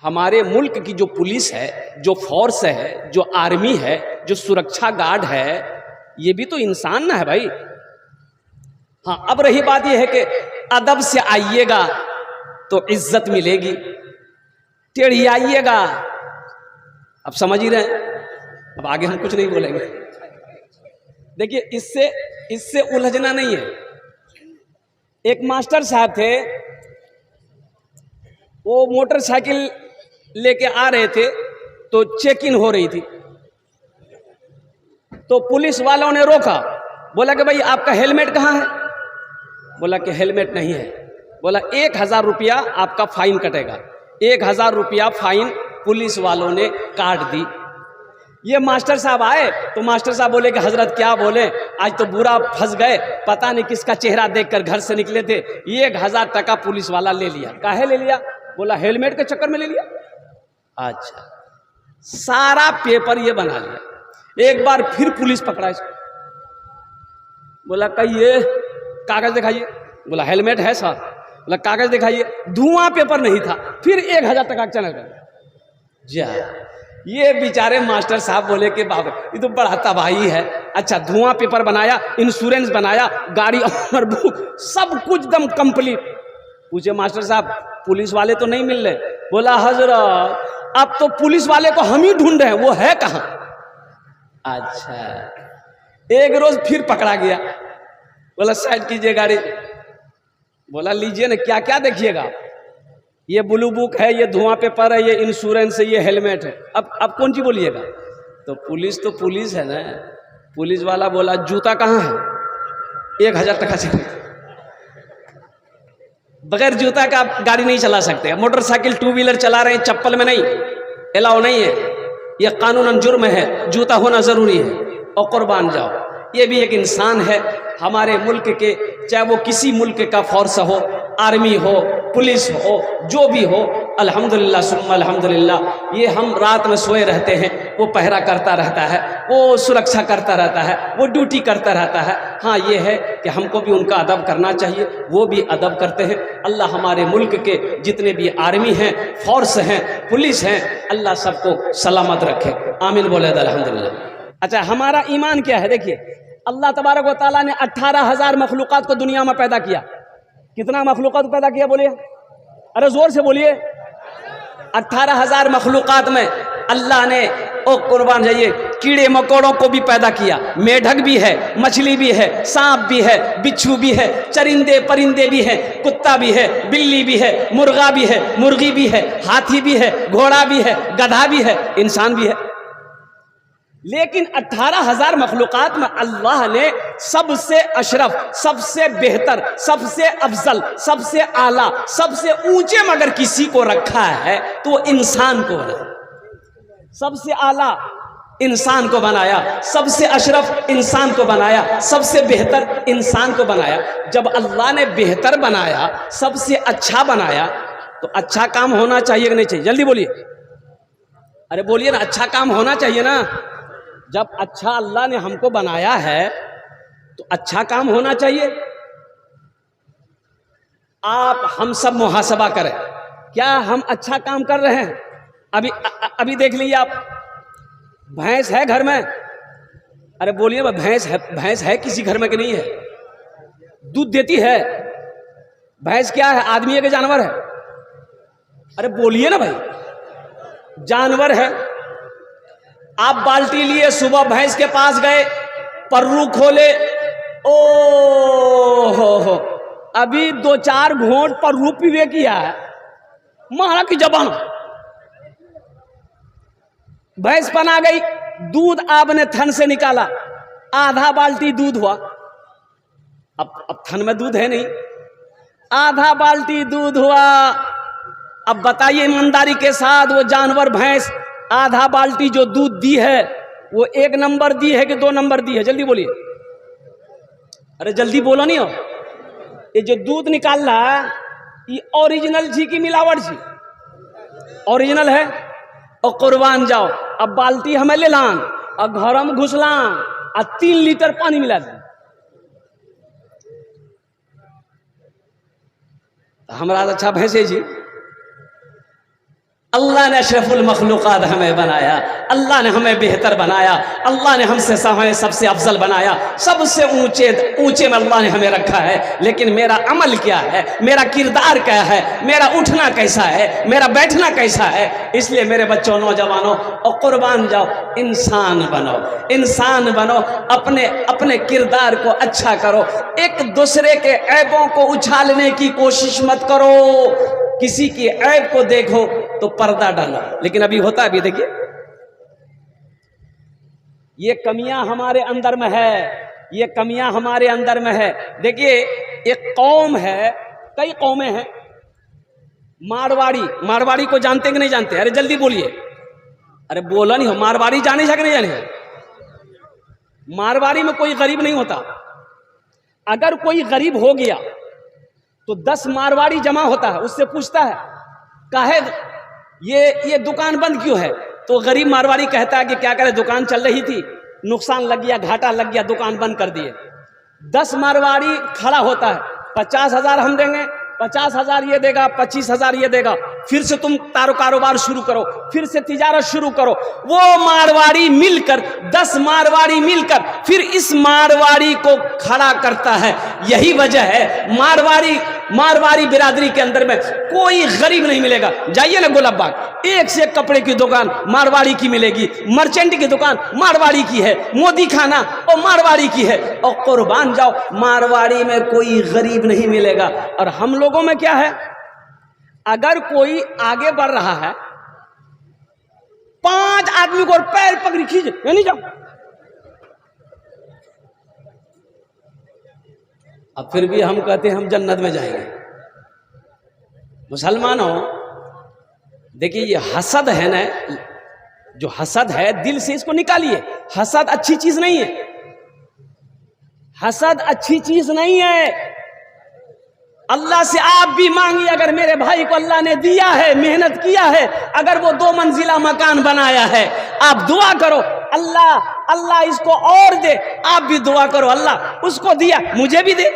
हमारे मुल्क की जो पुलिस है, जो फोर्स है, जो आर्मी है, जो सुरक्षा गार्ड है, ये भी तो इंसान ना है भाई। हाँ, अब रही बात यह है कि अदब से आइएगा तो इज्जत मिलेगी, टेढ़ी आइएगा, अब समझ ही रहे हैं। अब आगे हम कुछ नहीं बोलेंगे। देखिए, इससे उलझना नहीं है। एक मास्टर साहब थे, वो मोटरसाइकिल लेके आ रहे थे तो चेक इन हो रही थी, तो पुलिस वालों ने रोका, बोला कि भाई आपका हेलमेट कहाँ है? बोला कि हेलमेट नहीं है। बोला 1000 रुपया आपका फाइन कटेगा। 1000 रुपया फाइन पुलिस वालों ने काट दी। ये मास्टर साहब आए तो मास्टर साहब बोले कि हजरत क्या बोले, आज तो बुरा फंस गए, पता नहीं किसका चेहरा देखकर घर से निकले थे, 1000 टका पुलिस वाला ले लिया। काहे ले लिया? बोला हेलमेट के चक्कर में ले लिया। अच्छा, सारा पेपर ये बना लिया। एक बार फिर पुलिस पकड़ा इसको, बोला कहिए कागज दिखाइए। बोला हेलमेट है सर। बोला कागज दिखाइए। धुआं पेपर नहीं था। फिर 1000 टका चला गया। जा, ये बेचारे मास्टर साहब बोले कि बाबा ये तो बड़ा तबाही है। अच्छा, धुआं पेपर बनाया, इंश्योरेंस बनाया, गाड़ी और बुक, सब कुछ दम कंप्लीट। पूछे मास्टर साहब पुलिस वाले तो नहीं मिल रहे? बोला हजरत अब तो पुलिस वाले को हम ही ढूंढ रहे हैं, वो है कहां? अच्छा, एक रोज फिर पकड़ा गया। बोला साइड कीजिए गाड़ी। बोला लीजिए ना, क्या क्या देखिएगा? ये ब्लू बुक है, ये धुआं पेपर है, ये इंश्योरेंस है, ये हेलमेट है। अब कौन सी बोलिएगा? तो पुलिस है ना। पुलिस वाला बोला जूता कहाँ है? 1000 टका चाहिए। बगैर जूता का आप गाड़ी नहीं चला सकते। मोटरसाइकिल 2 व्हीलर चला रहे हैं चप्पल में नहीं, अलाउ नहीं है, यह कानूनन जुर्म है, जूता होना जरूरी है। और कुर्बान जाओ, ये भी एक इंसान है हमारे मुल्क के, चाहे वो किसी मुल्क का फोर्स हो, आर्मी हो, पुलिस हो, जो भी हो। अल्हम्दुलिल्लाह सुम्मा अल्हम्दुलिल्लाह, ये हम रात में सोए रहते हैं, वो पहरा करता रहता है, वो सुरक्षा करता रहता है, वो ड्यूटी करता रहता है। हाँ, ये है कि हमको भी उनका अदब करना चाहिए, वो भी अदब करते हैं। अल्लाह हमारे मुल्क के जितने भी आर्मी हैं, फोर्स हैं, पुलिस हैं, अल्लाह सबको सलामत रखे। आमीन बोले अल्हम्दुलिल्लाह। अच्छा, हमारा ईमान क्या है? देखिए, अल्लाह तबारक व तआला ने 18,000 मखलूक़ात को दुनिया में पैदा किया। कितना मखलूक़ात पैदा किया बोलिए? अरे जोर से बोलिए। 18,000 मखलूक़ात में अल्लाह ने, ओ कुर्बान जाइए, कीड़े मकोड़ों को भी पैदा किया। मेढक भी है, मछली भी है, सांप भी है, बिच्छू भी है, चरिंदे परिंदे भी हैं, कुत्ता भी है, बिल्ली भी है, मुर्गा भी है, मुर्गी भी है, हाथी भी है, घोड़ा भी है, गधा भी है, इंसान भी है। लेकिन 18,000 मखलूक़ात में अल्लाह ने सबसे अशरफ, सबसे बेहतर, सबसे अफजल, सबसे आला, सबसे ऊंचे में अगर किसी को रखा है तो वो इंसान को बनाया। सबसे आला इंसान को बनाया, सबसे अशरफ इंसान को बनाया, सबसे बेहतर इंसान को बनाया। जब अल्लाह ने बेहतर बनाया, सबसे अच्छा बनाया, तो अच्छा काम होना चाहिए कि नहीं चाहिए? जल्दी बोलिए। अरे बोलिए ना, अच्छा काम होना चाहिए ना। जब अच्छा अल्लाह ने हमको बनाया है तो अच्छा काम होना चाहिए। आप हम सब मुहासबा करें, क्या हम अच्छा काम कर रहे हैं? अभी देख लीजिए आप, भैंस है घर में? अरे बोलिए, भैंस है किसी घर में कि नहीं है? दूध देती है। भैंस क्या है? आदमी है कि जानवर है? अरे बोलिए ना भाई, जानवर है। आप बाल्टी लिए, सुबह भैंस के पास गए, पर्रू खोले, ओ हो, अभी 2-4 घोंट पर्रू पीवे किया है, मारा की जबान, भैंस पना गई। दूध आपने थन से निकाला, आधा बाल्टी दूध हुआ। अब थन में दूध है नहीं, आधा बाल्टी दूध हुआ। अब बताइए ईमानदारी के साथ, वो जानवर भैंस आधा बाल्टी जो दूध दी है, वो 1 नंबर दी है कि 2 नंबर दी है? जल्दी बोलिए। अरे जल्दी बोलो नहीं हो। ये जो दूध निकाल रहा है, ये ओरिजिनल जी की मिलावट जी? ओरिजिनल है। और कुर्बान जाओ, अब बाल्टी हमें ले लान और घर में घुसलान और 3 लीटर पानी मिला दी, हमारा अच्छा भैंसे जी। अल्लाह ने अशरफुल मखलूक़ात हमें बनाया, अल्लाह ने हमें बेहतर बनाया, अल्लाह ने हमसे हमें सबसे अफजल बनाया, सबसे ऊंचे में अल्लाह ने हमें रखा है। लेकिन मेरा अमल क्या है, मेरा किरदार क्या है, मेरा उठना कैसा है, मेरा बैठना कैसा है। इसलिए मेरे बच्चों, नौजवानों, और कुर्बान जाओ, इंसान बनो, इंसान बनो, अपने अपने किरदार को अच्छा करो। एक दूसरे के ऐबों को उछालने की कोशिश मत करो। किसी की ऐब को देखो तो पर्दा डालो। लेकिन अभी होता है, अभी देखिए, ये कमियां हमारे अंदर में है, ये कमियां हमारे अंदर में है। देखिए, एक कौम है, कई कौमें हैं। मारवाड़ी, मारवाड़ी को जानते कि नहीं जानते? अरे जल्दी बोलिए, अरे बोला नहीं हो। मारवाड़ी जाने कि नहीं जाने? मारवाड़ी में कोई गरीब नहीं होता। अगर कोई गरीब हो गया तो 10 मारवाड़ी जमा होता है, उससे पूछता है काहे ये दुकान बंद क्यों है? तो गरीब मारवाड़ी कहता है कि क्या करे, दुकान चल रही थी, नुकसान लग गया, घाटा लग गया, दुकान बंद कर दिए। 10 मारवाड़ी खड़ा होता है, 50,000 हम देंगे, 50,000 ये देगा, 25,000 ये देगा, फिर से तुम कारोबार शुरू करो, फिर से तिजारत शुरू करो। वो मारवाड़ी मिलकर, 10 मारवाड़ी मिलकर फिर इस मारवाड़ी को खड़ा करता है। यही वजह है मारवाड़ी बिरादरी के अंदर में कोई गरीब नहीं मिलेगा। जाइए ना गुलाब बाग, एक से एक कपड़े की दुकान मारवाड़ी की मिलेगी, मर्चेंट की दुकान मारवाड़ी की है, मोदी खाना और मारवाड़ी की है। और कुर्बान जाओ, मारवाड़ी में कोई गरीब नहीं मिलेगा। और हम लोगों में क्या है, अगर कोई आगे बढ़ रहा है, 5 आदमी को पैर पकड़ी खींच, नहीं जाओ। अब फिर भी हम कहते हैं हम जन्नत में जाएंगे। मुसलमानों, देखिए, ये हसद है ना, जो हसद है, दिल से इसको निकालिए। हसद अच्छी चीज नहीं है, हसद अच्छी चीज नहीं है। अल्लाह से आप भी मांगिए, अगर मेरे भाई को अल्लाह ने दिया है, मेहनत किया है, अगर वो 2 मंजिला मकान बनाया है, आप दुआ करो, अल्लाह इसको और दे। आप भी दुआ करो, अल्लाह उसको दिया, मुझे भी दे।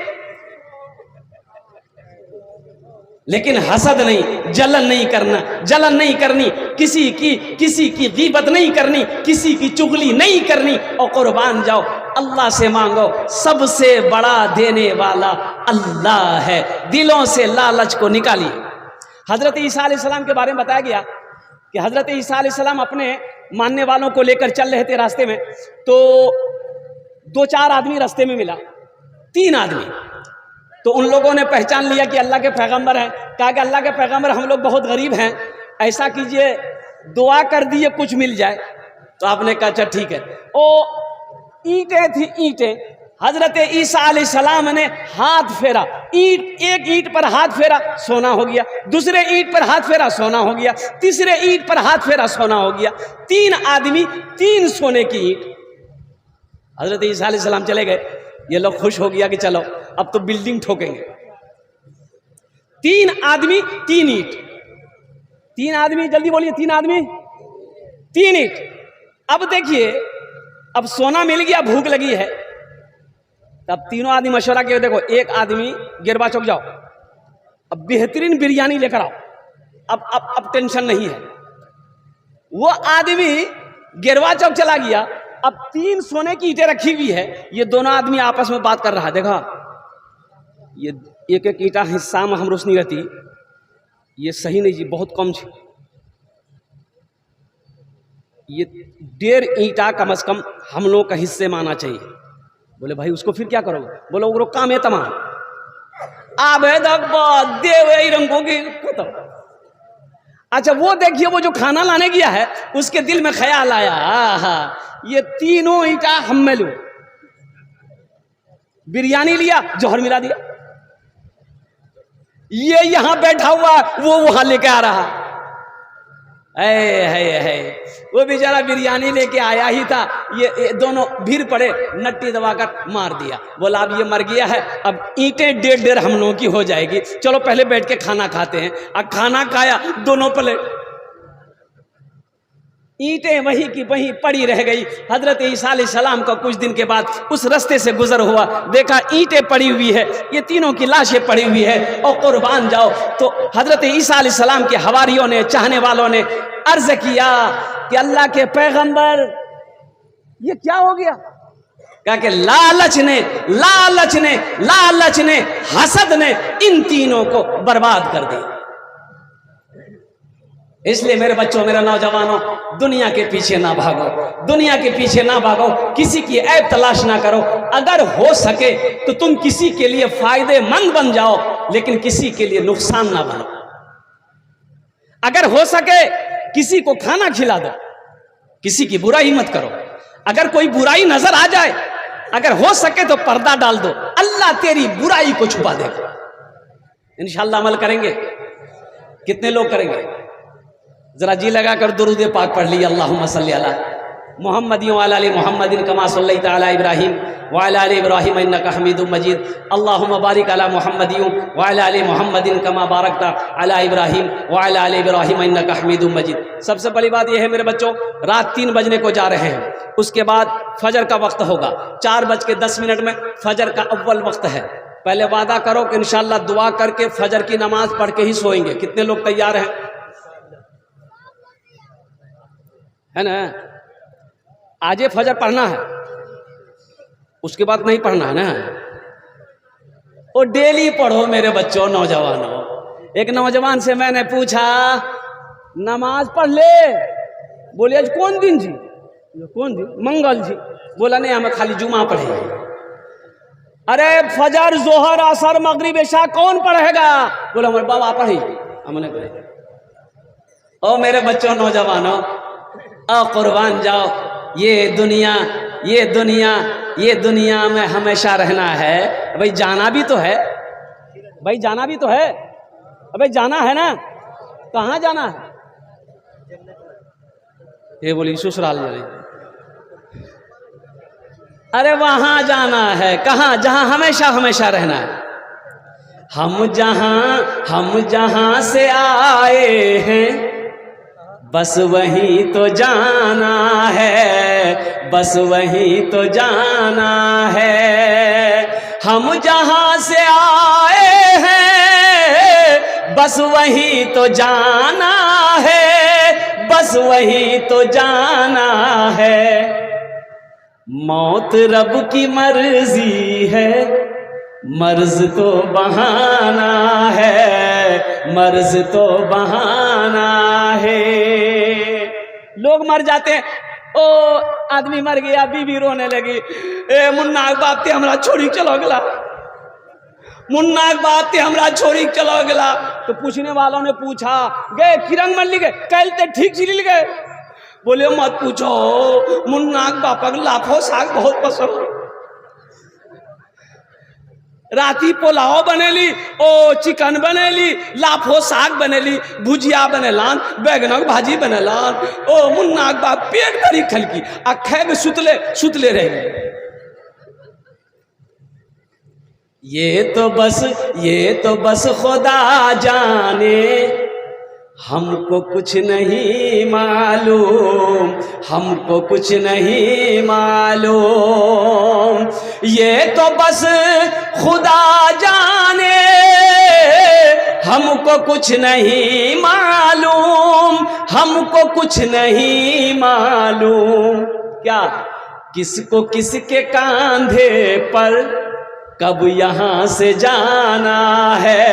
लेकिन हसद नहीं, जलन नहीं करना, जलन नहीं करनी, किसी की गीबत नहीं करनी, किसी की चुगली नहीं करनी। और कुर्बान जाओ, अल्लाह से मांगो, सबसे बड़ा देने वाला अल्लाह है। दिलों से लालच को निकालिए। हजरत ईसा अलैहिस्सलाम के बारे में बताया गया कि हजरत ईसा अलैहिस्सलाम अपने मानने वालों को लेकर चल रहे थे रास्ते में, तो 2-4 आदमी रास्ते में मिला, 3 आदमी। तो उन लोगों ने पहचान लिया कि अल्लाह के पैगंबर हैं। कहा कि अल्लाह के पैगंबर, हम लोग बहुत गरीब हैं, ऐसा कीजिए, दुआ कर दिए कुछ मिल जाए। तो आपने कहा अच्छा ठीक है। ओ ईंटें थी, ईंटें। हजरत ईसा अलैहिस्सलाम ने हाथ फेरा, एक ईंट पर हाथ फेरा, सोना हो गया। दूसरे ईंट पर हाथ फेरा, सोना हो गया। तीसरे ईंट पर हाथ फेरा, सोना हो गया। 3 आदमी, 3 सोने की ईंट। हजरत ईसा अलैहिस्सलाम चले गए। ये लोग खुश हो गया कि चलो अब तो बिल्डिंग ठोकेंगे। 3 आदमी, 3 ईंट। 3 आदमी, जल्दी बोलिए, 3 आदमी, 3 ईंट। अब देखिए, अब सोना मिल गया, भूख लगी है। तब तीनों आदमी मशवरा किए, देखो, एक आदमी गिरवा चौक जाओ, अब बेहतरीन बिरयानी लेकर आओ, अब टेंशन नहीं है। वो आदमी गिरवा चौक चला गया। अब 3 सोने की ईंटें रखी हुई है। ये दोनों आदमी आपस में बात कर रहा है, देखा, ये एक एक ईंटा हिस्सा में हम रोशनी रहती, ये सही नहीं जी, बहुत कम छे। ये 1.5 ईंटा कम से कम हम लोगों का हिस्से माना चाहिए। बोले भाई उसको फिर क्या करोगे? बोलो वो काम है तमाम रंगों की। अच्छा, वो देखिए, वो जो खाना लाने गया है, उसके दिल में ख्याल आया, ये 3 ईंटा हम में लूं। बिरयानी लिया, जौहर मिला दिया। ये यहां बैठा हुआ, वो वहां लेके आ रहा है। वो बेचारा बिरयानी लेके आया ही था, ये दोनों भीड़ पड़े, नट्टी दबाकर मार दिया। बोला अब ये मर गया है, अब ईंटें 1.5 हम लोगों की हो जाएगी, चलो पहले बैठ के खाना खाते हैं। अब खाना खाया, दोनों प्लेट। ईंटें वहीं की वहीं पड़ी रह गई। हजरत ईसा अलैहिस्सलाम का कुछ दिन के बाद उस रास्ते से गुजर हुआ, देखा ईंटें पड़ी हुई है, ये तीनों की लाशें पड़ी हुई है और कुर्बान जाओ। तो हजरत ईसा अलैहिस्सलाम के हवारियों ने, चाहने वालों ने अर्ज किया कि अल्लाह के पैगंबर ये क्या हो गया? कहा कि लालच ने हसद ने इन तीनों को बर्बाद कर दिया। इसलिए मेरे बच्चों, मेरे नौजवानों, दुनिया के पीछे ना भागो, दुनिया के पीछे ना भागो, किसी की ऐब तलाश ना करो। अगर हो सके तो तुम किसी के लिए फायदेमंद बन जाओ, लेकिन किसी के लिए नुकसान ना बनो। अगर हो सके किसी को खाना खिला दो, किसी की बुराई मत करो। अगर कोई बुराई नजर आ जाए, अगर हो सके तो पर्दा डाल दो, अल्लाह तेरी बुराई को छुपा देगा। इंशाअल्लाह अमल करेंगे। कितने लोग करेंगे? जरा जी लगा कर दुरूद पाक पढ़ लिया, अल्लाहुम्मा सल्ली अला मुहम्मदिन व अला आलि मुहम्मदिन कमा सल्लैता अला इब्राहीम व अला आलि इब्राहीम इन्नका हमीदुम मजीद। अल्लाहुम्मा बारिक अला मुहम्मदिन व अला आलि मुहम्मदिन कमा बारकता अला इब्राहीम व अला आलि इब्राहीम इन्नका हमीदुम मजीद। सबसे बड़ी बात यह है मेरे बच्चों, रात 3 बजने को जा रहे हैं, उसके बाद फजर का वक्त होगा। 4:10 में फजर का अव्वल वक्त है। पहले वादा करो कि इंशाअल्लाह दुआ करके फजर की नमाज पढ़ के ही सोएंगे। कितने लोग तैयार हैं? है ना? आज ये फजर पढ़ना है, उसके बाद नहीं पढ़ना है ना। वो डेली पढ़ो मेरे बच्चों, नौजवानों। एक नौजवान से मैंने पूछा, नमाज पढ़ ले। बोले आज कौन दिन जी? कौन दिन? मंगल जी। बोला नहीं, हमें खाली जुमा पढ़ेंगे। अरे फजर, जोहर, असर, मगरिब, इशा कौन पढ़ेगा? बोला हमारे बाबा पढ़े, हमने पढ़े। ओ मेरे बच्चों, नौजवानों, कुर्बान जाओ। ये दुनिया में हमेशा रहना है। भाई जाना भी तो है, भाई जाना भी तो है, भाई जाना है ना। कहाँ जाना है? ये बोली ससुराल जाने। अरे वहां जाना है। कहाँ? जहां हमेशा रहना है। हम जहां से आए हैं बस वहीं तो जाना है, बस वहीं तो जाना है। हम जहां से आए हैं बस वहीं तो जाना है, बस वहीं तो जाना है। मौत रब की मर्जी है, मर्ज तो बहाना है, मर्ज तो बहाना है। लोग मर जाते हैं, ओ आदमी मर गया, बीवी रोने लगी, ए मुन्ना बाप ते हमरा छोड़ी चलो गला, मुन्ना बाप ते हमरा छोड़ी चलो गला। तो पूछने वालों ने पूछा, गए किरंग मल्ली गए, कल ते ठीक चिल गए। बोले मत पूछो, मुन्ना बापा लाफो साग बहुत पसंद। राती पोलाव बनेली, ओ चिकन बनेली, लाफो साग बनेली, भुजिया बनेलान, बैगनक भाजी बनेलान। ओ मुन्ना बाप पेट भरी खलकी आ खैब सुतले रहे। ये तो बस खुदा जाने, हमको कुछ नहीं मालूम, हमको कुछ नहीं मालूम। ये तो बस खुदा जाने, हमको कुछ नहीं मालूम, हमको कुछ नहीं मालूम। क्या? किसको किसके कांधे पर कब यहाँ से जाना है,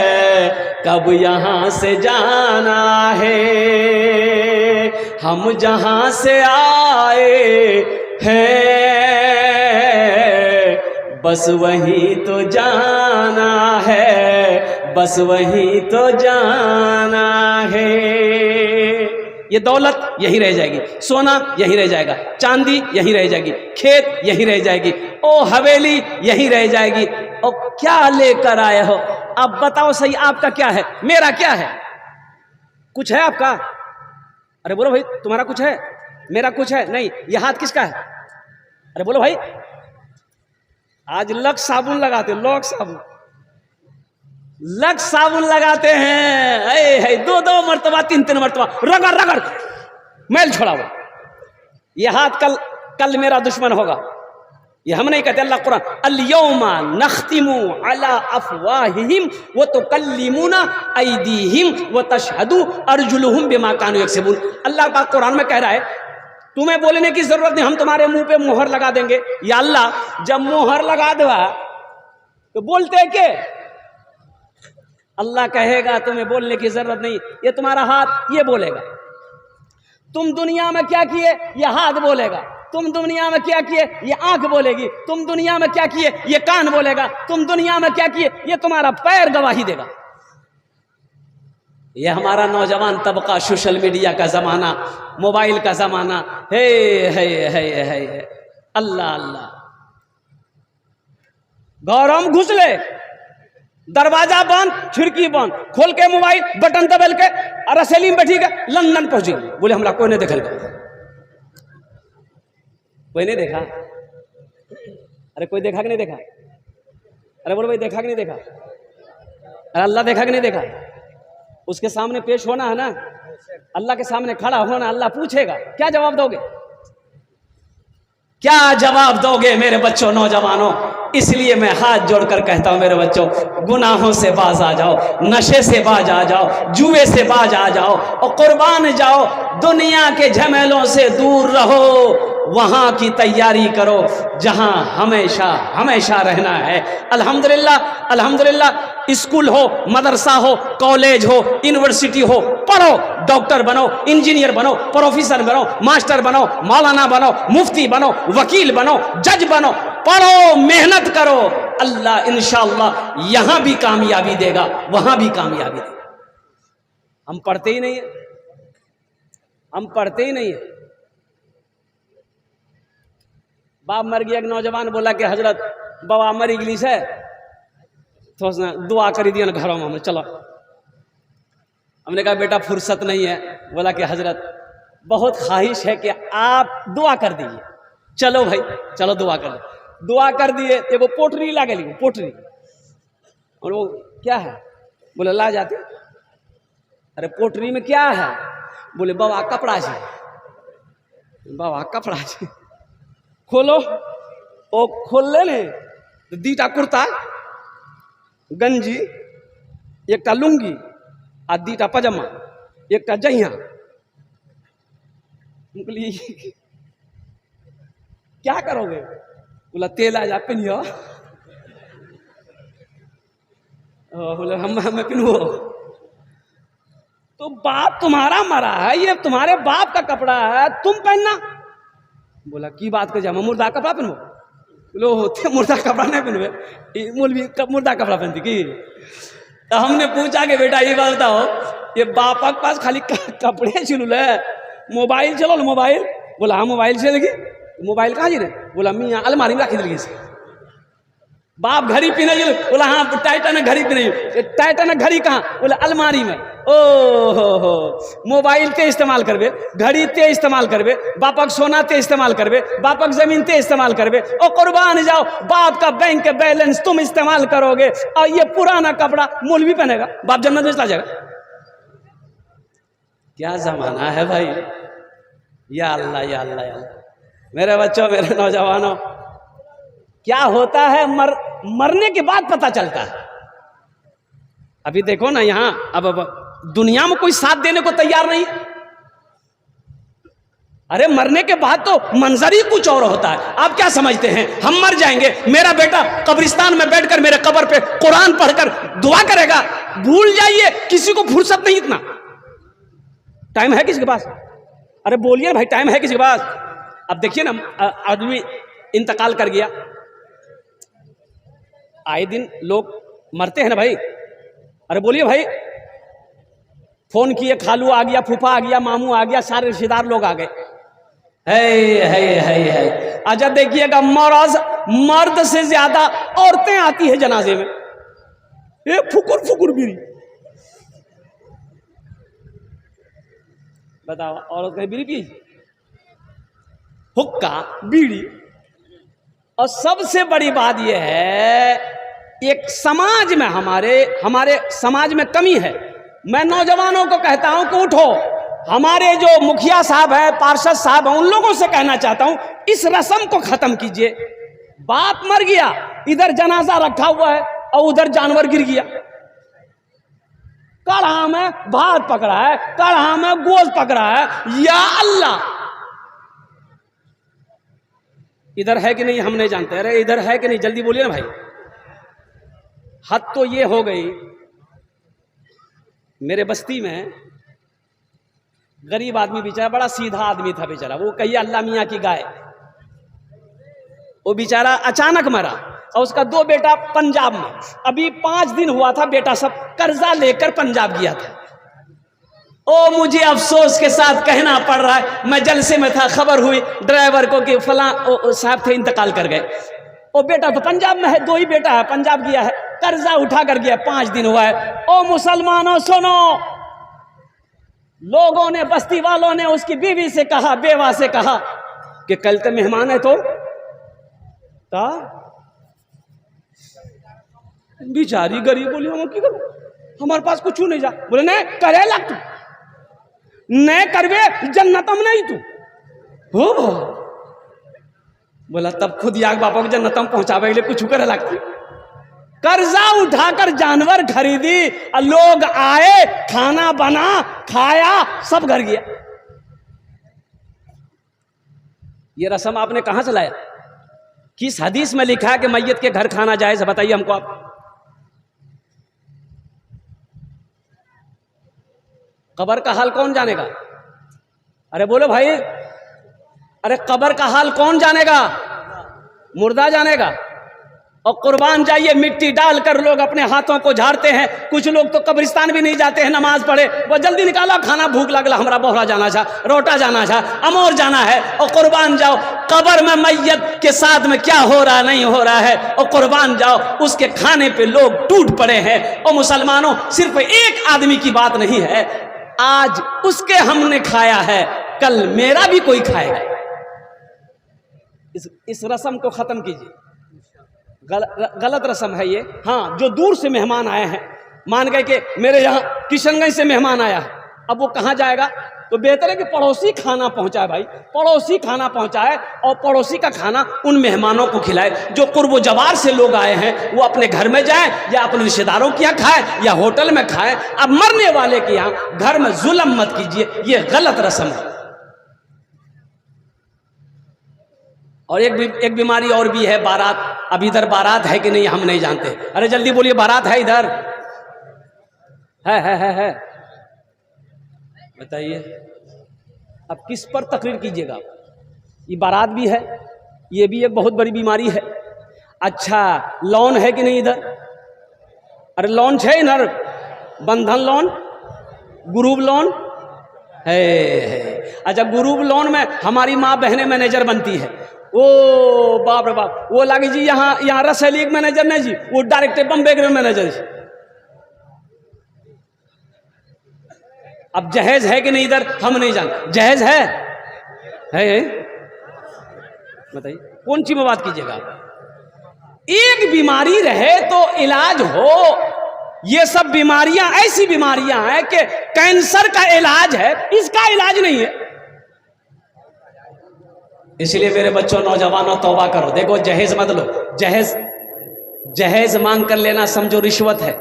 कब यहाँ से जाना है। हम जहाँ से आए हैं बस वहीं तो जाना है, बस वहीं तो जाना है। ये दौलत यहीं रह जाएगी, सोना यहीं रह जाएगा, चांदी यहीं रह जाएगी, खेत यहीं रह जाएगी, ओ हवेली यहीं रह जाएगी। और क्या लेकर आए हो? अब बताओ सही, आपका क्या है, मेरा क्या है? कुछ है आपका? अरे बोलो भाई, तुम्हारा कुछ है, मेरा कुछ है? नहीं। ये हाथ किसका है? अरे बोलो भाई। आज लक्स साबुन लगाते, लक्स साबुन लगाते हैं, दो मर्तबा, तीन मर्तबा रगड़ मैल छोड़ाओ। ये हाथ कल कल मेरा दुश्मन होगा। ये हम नहीं कहते, अल्लाह कुरान, अल-यौमा नख्तिमु अला अफवाहिहिम व तुकल्लिमुना अयदीहिम व तशहदु अर्जुलुहुम बिमा कानू यक्सिबून। अल्लाह पाक कुरान में कह रहा है तुम्हें बोलने की जरूरत नहीं, हम तुम्हारे मुंह पे मोहर लगा देंगे। या अल्लाह जब मोहर लगा दो तो बोलते के अल्लाह कहेगा तुम्हें बोलने की जरूरत नहीं, ये तुम्हारा हाथ ये बोलेगा। तुम दुनिया में क्या किए, ये हाथ बोलेगा। तुम दुनिया में क्या किए, ये आंख बोलेगी। तुम दुनिया में क्या किए, ये कान बोलेगा। तुम दुनिया में क्या किए, ये तुम्हारा पैर गवाही देगा। ये हमारा नौजवान तबका, सोशल मीडिया का जमाना, मोबाइल का जमाना है। अल्लाह अल्लाह, गौरव घुस ले, दरवाजा बंद, खिड़की बंद, खोल के मोबाइल बटन दबल के, अरे सलीम बैठी गए, लंदन पहुंच गए। बोले हमरा कोई नहीं देखल, कोई नहीं देखा। अरे कोई देखा कि नहीं देखा? अरे बोलो भाई देखा कि नहीं देखा? अरे अल्लाह देखा कि नहीं देखा? उसके सामने पेश होना है ना, अल्लाह के सामने खड़ा होना। अल्लाह पूछेगा, क्या जवाब दोगे? क्या जवाब दोगे मेरे बच्चों, नौजवानों? इसलिए मैं हाथ जोड़कर कहता हूं मेरे बच्चों, गुनाहों से बाज आ जाओ, नशे से बाज आ जाओ, जुए से बाज आ जाओ और कुर्बान जाओ। दुनिया के झमेलों से दूर रहो, वहां की तैयारी करो जहां हमेशा हमेशा रहना है। अल्हम्दुलिल्लाह अल्हम्दुलिल्लाह, स्कूल हो, मदरसा हो, कॉलेज हो, यूनिवर्सिटी हो, पढ़ो, डॉक्टर बनो, इंजीनियर बनो, प्रोफेसर बनो, मास्टर बनो, मौलाना बनो, मुफ्ती बनो, वकील बनो, जज बनो, पढ़ो, मेहनत करो। अल्लाह इंशाअल्लाह यहां भी कामयाबी देगा, वहां भी कामयाबी देगा। हम पढ़ते ही नहीं है, हम पढ़ते ही नहीं है। बाप मर गया, एक नौजवान बोला कि हजरत बाबा मरी इंग्लिश है, तो उसने दुआ कर दिया ना घरों में, चलो। हमने कहा बेटा फुर्सत नहीं है। बोला कि हजरत बहुत ख्वाहिश है कि आप दुआ कर दीजिए। चलो भाई चलो दुआ कर दे। दुआ कर दिए, एगो पोटरी ला गई, पोटरी। और वो क्या है? बोले ला जाते। अरे पोटरी में क्या है? बोले बाबा कपड़ा है। बाबा कपड़ा है, खोलो। ओ खोल ले तो दीटा कुर्ता, गंजी, एक टा लुंगी आ दीटा पजामा, एक टा जहिया। क्या करोगे? बोला तेल आ जा पिन्हो। बोले हम पिन्हो। तो बाप तुम्हारा मरा है, ये तुम्हारे बाप का कपड़ा है, तुम पहनना। बोला की बात कर जा, मुर्दा कपड़ा पहनो। बोलो होते मुर्दा कपड़ा नहीं पहनवे, मौलवी मुर्दा कपड़ा पहनती की? तो हमने पूछा कि बेटा ये बात बताओ, ये बापा के पास खाली कपड़े चुन है, मोबाइल चलो लो मोबाइल। बोला हाँ मोबाइल से लगी। मोबाइल कहाँ जी रे? बोला मियाँ अलमारी में रखी दिल्ली से। बाप घड़ी पहने, बोला हाँ टाइटन घड़ी पहने। टाइटन घड़ी कहाँ? बोला अलमारी में। हो मोबाइल ते इस्तेमाल करबे, घड़ी ते इस्तेमाल करबे, बापक सोना ते इस्तेमाल करबे, बापक जमीन ते इस्तेमाल करबे, और कुर्बान जाओ बाप का बैंक के बैलेंस तुम इस्तेमाल करोगे, और ये पुराना कपड़ा मौलवी पहनेगा, बाप जन्नत में चला जाएगा। क्या जमाना है भाई। या अल्लाह या अल्लाह या अल्लाह। मेरे बच्चों, मेरे नौजवानों, क्या होता है मरने के बाद पता चलता है। अभी देखो ना यहां, अब दुनिया में कोई साथ देने को तैयार नहीं। अरे मरने के बाद तो मंजर ही कुछ और होता है। आप क्या समझते हैं हम मर जाएंगे, मेरा बेटा कब्रिस्तान में बैठकर मेरे कब्र पे कुरान पढ़कर दुआ करेगा? भूल जाइए, किसी को फुर्सत नहीं। इतना टाइम है किसी के पास? अरे बोलिए भाई, टाइम है किसी के पास? अब देखिए ना, आदमी इंतकाल कर गया, आए दिन लोग मरते हैं ना भाई। अरे बोलिए भाई, फोन किए, खालू आ गया, फूफा आ गया, मामू आ गया, सारे रिश्तेदार लोग आ गए। है अच्छा देखिएगा, मर्द से ज्यादा औरतें आती है जनाजे में। ये फुकुर फुकुर बीड़ी, बताओ औरत कहीं बीड़ी पी? हुक्का बीड़ी। और सबसे बड़ी बात यह है, एक समाज में हमारे समाज में कमी है। मैं नौजवानों को कहता हूं कि उठो, हमारे जो मुखिया साहब है, पार्षद साहब हैं, उन लोगों से कहना चाहता हूं इस रस्म को खत्म कीजिए। बाप मर गया, इधर जनाजा रखा हुआ है और उधर जानवर गिर गया। कढ़ा में भात पकड़ा है, कढ़ा में गोश्त पकड़ा है, या अल्लाह। इधर है कि नहीं हम नहीं जानते। अरे इधर है कि नहीं, जल्दी बोलिए ना भाई। हद तो ये हो गई, मेरे बस्ती में गरीब आदमी बेचारा, बड़ा सीधा आदमी था बेचारा, वो कहिए अल्लाह मियाँ की गाय। वो बेचारा अचानक मरा और उसका 2 बेटा पंजाब में। अभी 5 दिन हुआ था, बेटा सब कर्जा लेकर पंजाब गया था। ओ मुझे अफसोस के साथ कहना पड़ रहा है, मैं जलसे में था, खबर हुई ड्राइवर को कि फलां साहब थे, इंतकाल कर गए। ओ बेटा तो पंजाब में है, 2 ही बेटा है, पंजाब गया है, कर्जा उठा कर गया, 5 दिन हुआ है। ओ मुसलमानों सुनो, लोगों ने, बस्ती वालों ने उसकी बीवी से कहा, बेवा से कहा कि कल तो मेहमान है, तो बेचारी गरीब बोली हम की करो, हमारे पास कुछ नहीं जा। बोले नहीं करे लग तू, नहीं करवे जन्नतम नहीं तू हो। बोला तब खुद याग बापा को जन्नतम पहुंचावे के लिए कुछ करे लगती। कर्जा उठाकर जानवर खरीदी और लोग आए, खाना बना, खाया, सब घर गया। ये रस्म आपने कहां से लाया? किस हदीस में लिखा है कि मैयत के घर खाना जायज है? बताइए हमको आप। कब्र का हाल कौन जानेगा? अरे बोलो भाई, अरे कब्र का हाल कौन जानेगा? मुर्दा जानेगा। और कुर्बान जाइए, मिट्टी डालकर लोग अपने हाथों को झाड़ते हैं। कुछ लोग तो कब्रिस्तान भी नहीं जाते हैं, नमाज पढ़े, वो जल्दी निकाला खाना, भूख लगला, हमारा बोहरा जाना था, रोटा जाना था, अमोर जाना है, और कुर्बान जाओ। कब्र में मैयत के साथ में क्या हो रहा नहीं हो रहा है, और कुर्बान जाओ, उसके खाने पे लोग टूट पड़े हैं। और मुसलमानों, सिर्फ एक आदमी की बात नहीं है, आज उसके हमने खाया है, कल मेरा भी कोई खाएगा। इस रस्म को खत्म कीजिए, गलत रस्म है ये। हाँ, जो दूर से मेहमान आए हैं, मान गए कि मेरे यहाँ किशनगंज से मेहमान आया है, अब वो कहाँ जाएगा? तो बेहतर है कि पड़ोसी खाना पहुंचाए भाई, पड़ोसी खाना पहुंचाए और पड़ोसी का खाना उन मेहमानों को खिलाए। जो कुर्ब जवार से लोग आए हैं वो अपने घर में जाए या अपने रिश्तेदारों के यहाँ खाए या होटल में खाए। अब मरने वाले के यहाँ घर में जुल्म मत कीजिए, ये गलत रस्म है। और एक बीमारी और भी है, बारात। अब इधर बारात है कि नहीं हम नहीं जानते। अरे जल्दी बोलिए, बारात है इधर? है। बताइए अब किस पर तकरीर कीजिएगा? ये बारात भी है, ये भी एक बहुत बड़ी बीमारी है। अच्छा, लोन है कि नहीं इधर? अरे लोन है इधर, बंधन लोन, ग्रुप लोन है। अच्छा, ग्रुप लोन में हमारी माँ बहनें मैनेजर बनती है। ओ बाप रे बाप, वो लागे जी यहाँ रसैली मैनेजर नहीं जी, वो डायरेक्ट बम्बे के मैनेजर जी। अब जहेज है कि नहीं इधर हम नहीं जानते। जहेज है? बताइए कौन सी में बात कीजिएगा? एक बीमारी रहे तो इलाज हो। ये सब बीमारियां ऐसी बीमारियां हैं कि कैंसर का इलाज है, इसका इलाज नहीं है। इसलिए मेरे बच्चों, नौजवानों, तौबा करो। देखो, जहेज मत लो। जहेज मांग कर लेना समझो रिश्वत है।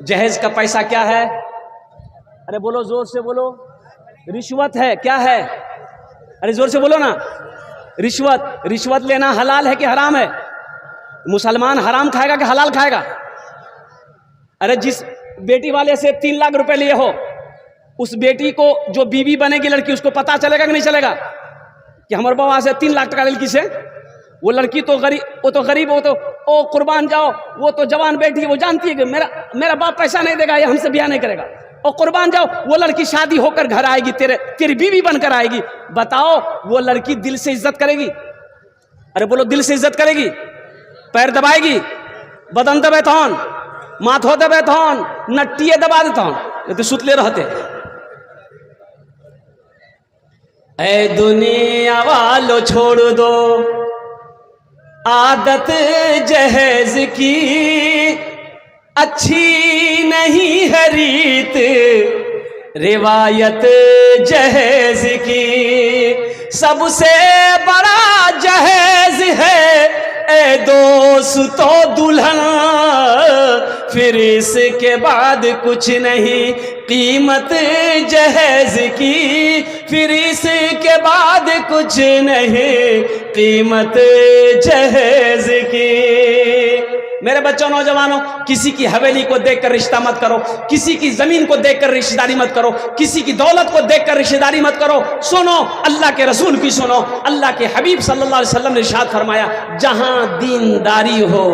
जहेज का पैसा क्या है? अरे बोलो, जोर से बोलो। रिश्वत है। क्या है? अरे जोर से बोलो ना। रिश्वत लेना हलाल है कि हराम है? मुसलमान हराम खाएगा कि हलाल खाएगा? अरे जिस बेटी वाले से 3 लाख रुपए लिए हो, उस बेटी को जो बीवी बनेगी लड़की, उसको पता चलेगा कि नहीं चलेगा कि हमारे बाबा से 3 लाख टका लड़की से? वो लड़की तो गरीब, वो तो ओ कुर्बान जाओ, वो तो जवान बेटी है, वो जानती है कि मेरा बाप पैसा नहीं देगा, ये हमसे ब्याह नहीं करेगा। और कुर्बान जाओ, वो लड़की शादी होकर घर आएगी, तेरी बीवी बनकर आएगी। बताओ, वो लड़की दिल से इज्जत करेगी? अरे बोलो, दिल से इज्जत करेगी? पैर दबाएगी, बदन दबे थौन, माथो दबे थौन, नट्टिए दबा दे थौन, तो सुतले रहते। ऐ दुनिया वालों छोड़ दो आदत जहेज की, अच्छी नहीं है रीत रिवायत जहेज की सबसे बड़ा जहेज है ए दोस्तों दुल्हन, फिर इसके बाद कुछ नहीं कीमत जहेज की, फिर इसके बाद कुछ नहीं कीमत जहेज की। मेरे बच्चों नौजवानों, किसी की हवेली को देखकर रिश्ता मत करो, किसी की जमीन को देखकर रिश्तेदारी मत करो, किसी की दौलत को देखकर रिश्तेदारी मत करो। सुनो अल्लाह के रसूल की सुनो। अल्लाह के हबीब सल्लल्लाहु अलैहि वसल्लम ने इरशाद फरमाया, जहां दीनदारी हो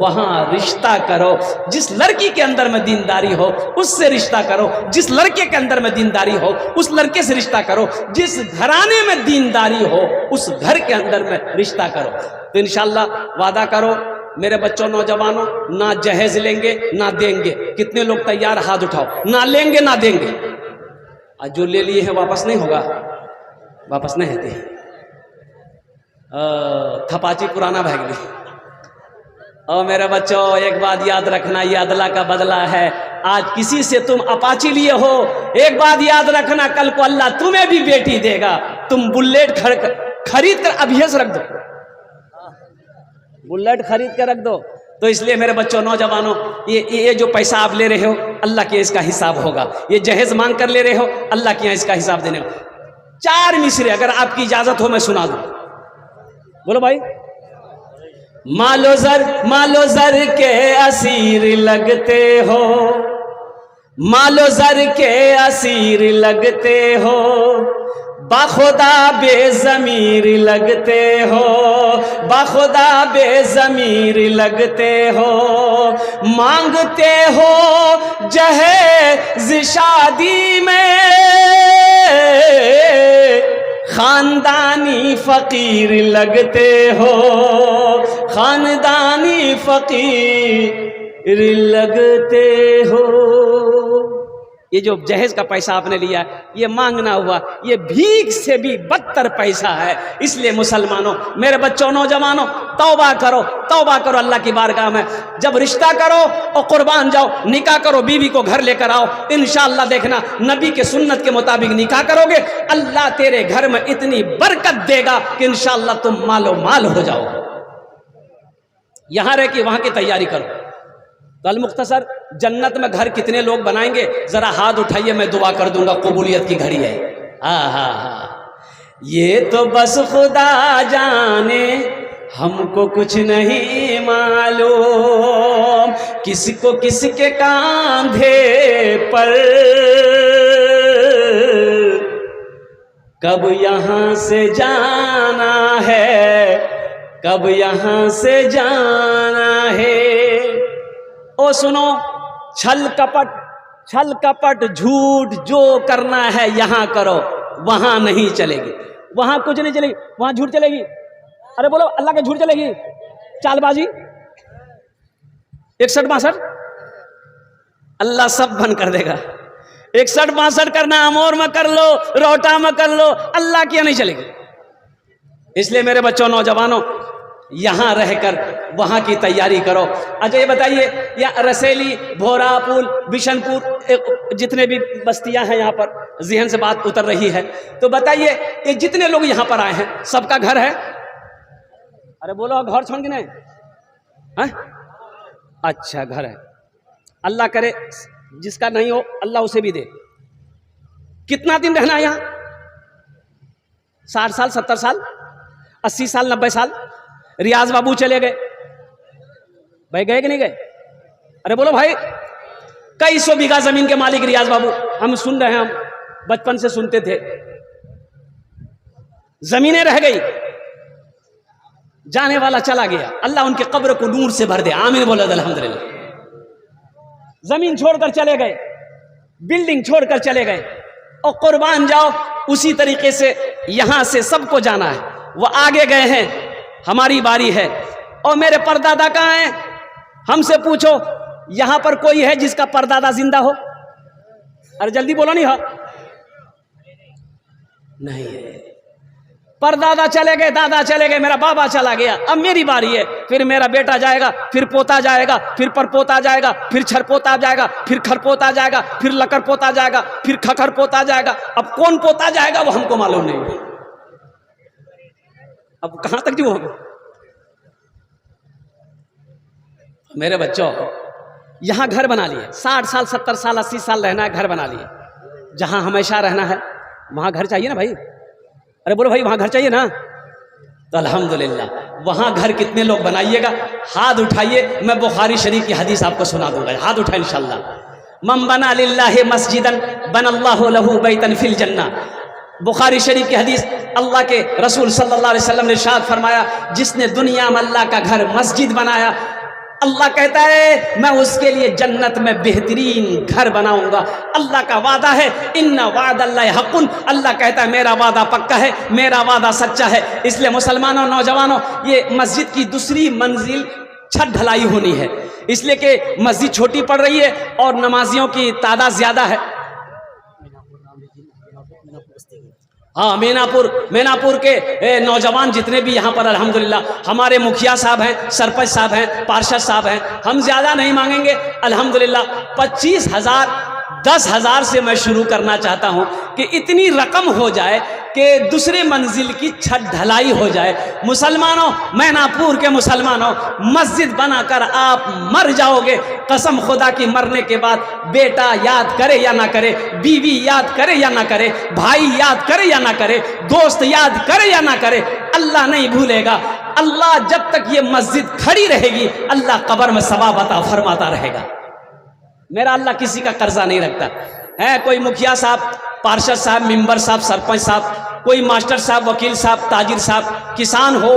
वहां रिश्ता करो। जिस लड़की के अंदर में दीनदारी हो उससे रिश्ता करो, जिस लड़के के अंदर में दीनदारी हो उस लड़के से रिश्ता करो, जिस घराने में दीनदारी हो उस घर के अंदर में रिश्ता करो। तो इंशाअल्लाह वादा करो मेरे बच्चों नौजवानों, ना जहेज लेंगे ना देंगे। कितने लोग तैयार, हाथ उठाओ। ना लेंगे ना देंगे। आज जो ले लिए हैं वापस नहीं होगा, वापस नहीं होते। थपाची पुराना भाग ली। और मेरे बच्चों एक बात याद रखना, ये अदला का बदला है। आज किसी से तुम अपाची लिए हो, एक बात याद रखना, कल को अल्लाह तुम्हें भी बेटी देगा। तुम बुलेट खरीद कर अभी से रख दो, बुलेट खरीद कर रख दो। तो इसलिए मेरे बच्चों नौजवानों, ये जो पैसा आप ले रहे हो अल्लाह के इसका हिसाब होगा। ये जहेज मांग कर ले रहे हो, अल्लाह के यहाँ इसका हिसाब देने हो। 4 मिसरे अगर आपकी इजाजत हो मैं सुना दूं। बोलो भाई। मालो जर के असीर लगते हो, मालो जर के असीर लगते हो, बाखुदा बेज़मीर लगते हो, बाखुदा बेज़मीर लगते हो, मांगते हो जहेज शादी में, खानदानी फकीर लगते हो, खानदानी फकीर लगते हो। ये जो जहेज का पैसा आपने लिया, ये मांगना हुआ, ये भीख से भी बदतर पैसा है। इसलिए मुसलमानों, मेरे बच्चों नौजवानों, तौबा करो अल्लाह की बारगाह में। जब रिश्ता करो और कुर्बान जाओ, निकाह करो, बीवी को घर लेकर आओ। इंशाअल्लाह देखना, नबी के सुन्नत के मुताबिक निकाह करोगे, अल्लाह तेरे घर में इतनी बरकत देगा कि इंशाअल्लाह तुम मालो माल हो जाओ। यहां रह के वहां की तैयारी करो। कल मुख्तसर, जन्नत में घर कितने लोग बनाएंगे, जरा हाथ उठाइए, मैं दुआ कर दूंगा। कबूलियत की घड़ी है। ये तो बस खुदा जाने, हमको कुछ नहीं मालूम, किसको किसके कांधे पर कब यहां से जाना है, कब यहां से जाना है। ओ सुनो, छल कपट झूठ जो करना है यहां करो, वहां नहीं चलेगी, वहां कुछ नहीं चलेगी, वहां झूठ चलेगी। अरे बोलो अल्लाह के झूठ चलेगी, चालबाजी, 61-62 अल्लाह सब बंद कर देगा। 61-62 करना अमोर में कर लो, रोहटा में कर लो, अल्लाह की नहीं चलेगी। इसलिए मेरे बच्चों नौजवानों, यहां रहकर वहां की तैयारी करो। अच्छा ये बताइए, या रसेली, भोरापुल, बिशनपुर, जितने भी बस्तियां हैं यहाँ पर, जहन से बात उतर रही है, तो बताइए ये जितने लोग यहाँ पर आए हैं सबका घर है? अरे बोलो घर छोड़ के नहीं है? अच्छा घर है। अल्लाह करे जिसका नहीं हो अल्लाह उसे भी दे। कितना दिन रहना है यहाँ? 60 साल, 70 साल, 80 साल, 90 साल? रियाज बाबू चले गए, भाई गए कि नहीं गए? अरे बोलो भाई। कई 100 बीघा जमीन के मालिक रियाज बाबू, हम सुन रहे हैं, हम बचपन से सुनते थे। जमीनें रह गई, जाने वाला चला गया, अल्लाह उनके कब्र को नूर से भर दे, आमीन बोलो अल्हम्दुलिल्लाह। जमीन छोड़कर चले गए, बिल्डिंग छोड़कर चले गए, और कुर्बान जाओ उसी तरीके से यहां से सबको जाना है। वो आगे गए हैं, हमारी बारी है। और मेरे परदादा कहाँ हैं? हमसे पूछो, यहां पर कोई है जिसका परदादा जिंदा हो? अरे जल्दी बोलो, नहीं हो? नहीं है। परदादा चले गए, दादा चले गए, मेरा बाबा चला गया, अब मेरी बारी है। फिर मेरा बेटा जाएगा, फिर पोता जाएगा, फिर परपोता जाएगा, फिर छरपोता जाएगा, फिर खरपोता जाएगा, फिर लकर पोता जाएगा, फिर खकर पोता जाएगा। अब कौन पोता जाएगा वो हमको मालूम नहीं। अब कहां तक जो होगा। मेरे बच्चों, यहां घर बना लिए, 60 साल 70 साल 80 साल रहना है, घर बना लिए। जहां हमेशा रहना है वहां घर चाहिए ना भाई। अरे बोलो भाई, वहां घर चाहिए ना। तो अल्हम्दुलिल्लाह, वहां घर कितने लोग बनाइएगा, हाथ उठाइए, मैं बुखारी शरीफ की हदीस आपको सुना दूंगा। हाथ उठाए इंशाअल्लाह। मन बना लिल्लाहि मस्जिदन बनल्लाहु लहू बैतन फिल जन्नह। बुखारी शरीफ की हदीस, अल्लाह के रसूल सल्लल्लाहु अलैहि वसल्लम ने इरशाद फरमाया, जिसने दुनिया में अल्लाह का घर मस्जिद बनाया, अल्लाह कहता है मैं उसके लिए जन्नत में बेहतरीन घर बनाऊंगा। अल्लाह का वादा है, इन्ना वादल्लाहि हक़्क़ुन। अल्लाह कहता है मेरा वादा पक्का है, मेरा वादा सच्चा है। इसलिए मुसलमानों, नौजवानों, ये मस्जिद की दूसरी मंजिल छत ढलाई होनी है, इसलिए कि मस्जिद छोटी पड़ रही है और नमाजियों की तादाद ज्यादा है। हाँ, मीनापुर के नौजवान जितने भी यहाँ पर अल्हम्दुलिल्लाह, हमारे मुखिया साहब हैं, सरपंच साहब हैं, पार्षद साहब हैं, हम ज़्यादा नहीं मांगेंगे अल्हम्दुलिल्लाह। 25,000 10,000 से मैं शुरू करना चाहता हूँ कि इतनी रकम हो जाए कि दूसरे मंजिल की छत ढलाई हो जाए। मुसलमानों, मैनापुर के मुसलमानों, मस्जिद बनाकर आप मर जाओगे। कसम खुदा की, मरने के बाद बेटा याद करे या ना करे, बीवी याद करे या ना करे, भाई याद करे या ना करे, दोस्त याद करे या ना करे, अल्लाह नहीं भूलेगा। अल्लाह जब तक ये मस्जिद खड़ी रहेगी, अल्लाह कब्र में सवाब अता फरमाता रहेगा। मेरा अल्लाह किसी का कर्जा नहीं रखता है। कोई मुखिया साहब, पार्षद साहब, मेंबर साहब, सरपंच साहब, कोई मास्टर साहब, वकील साहब, ताजिर साहब, किसान हो,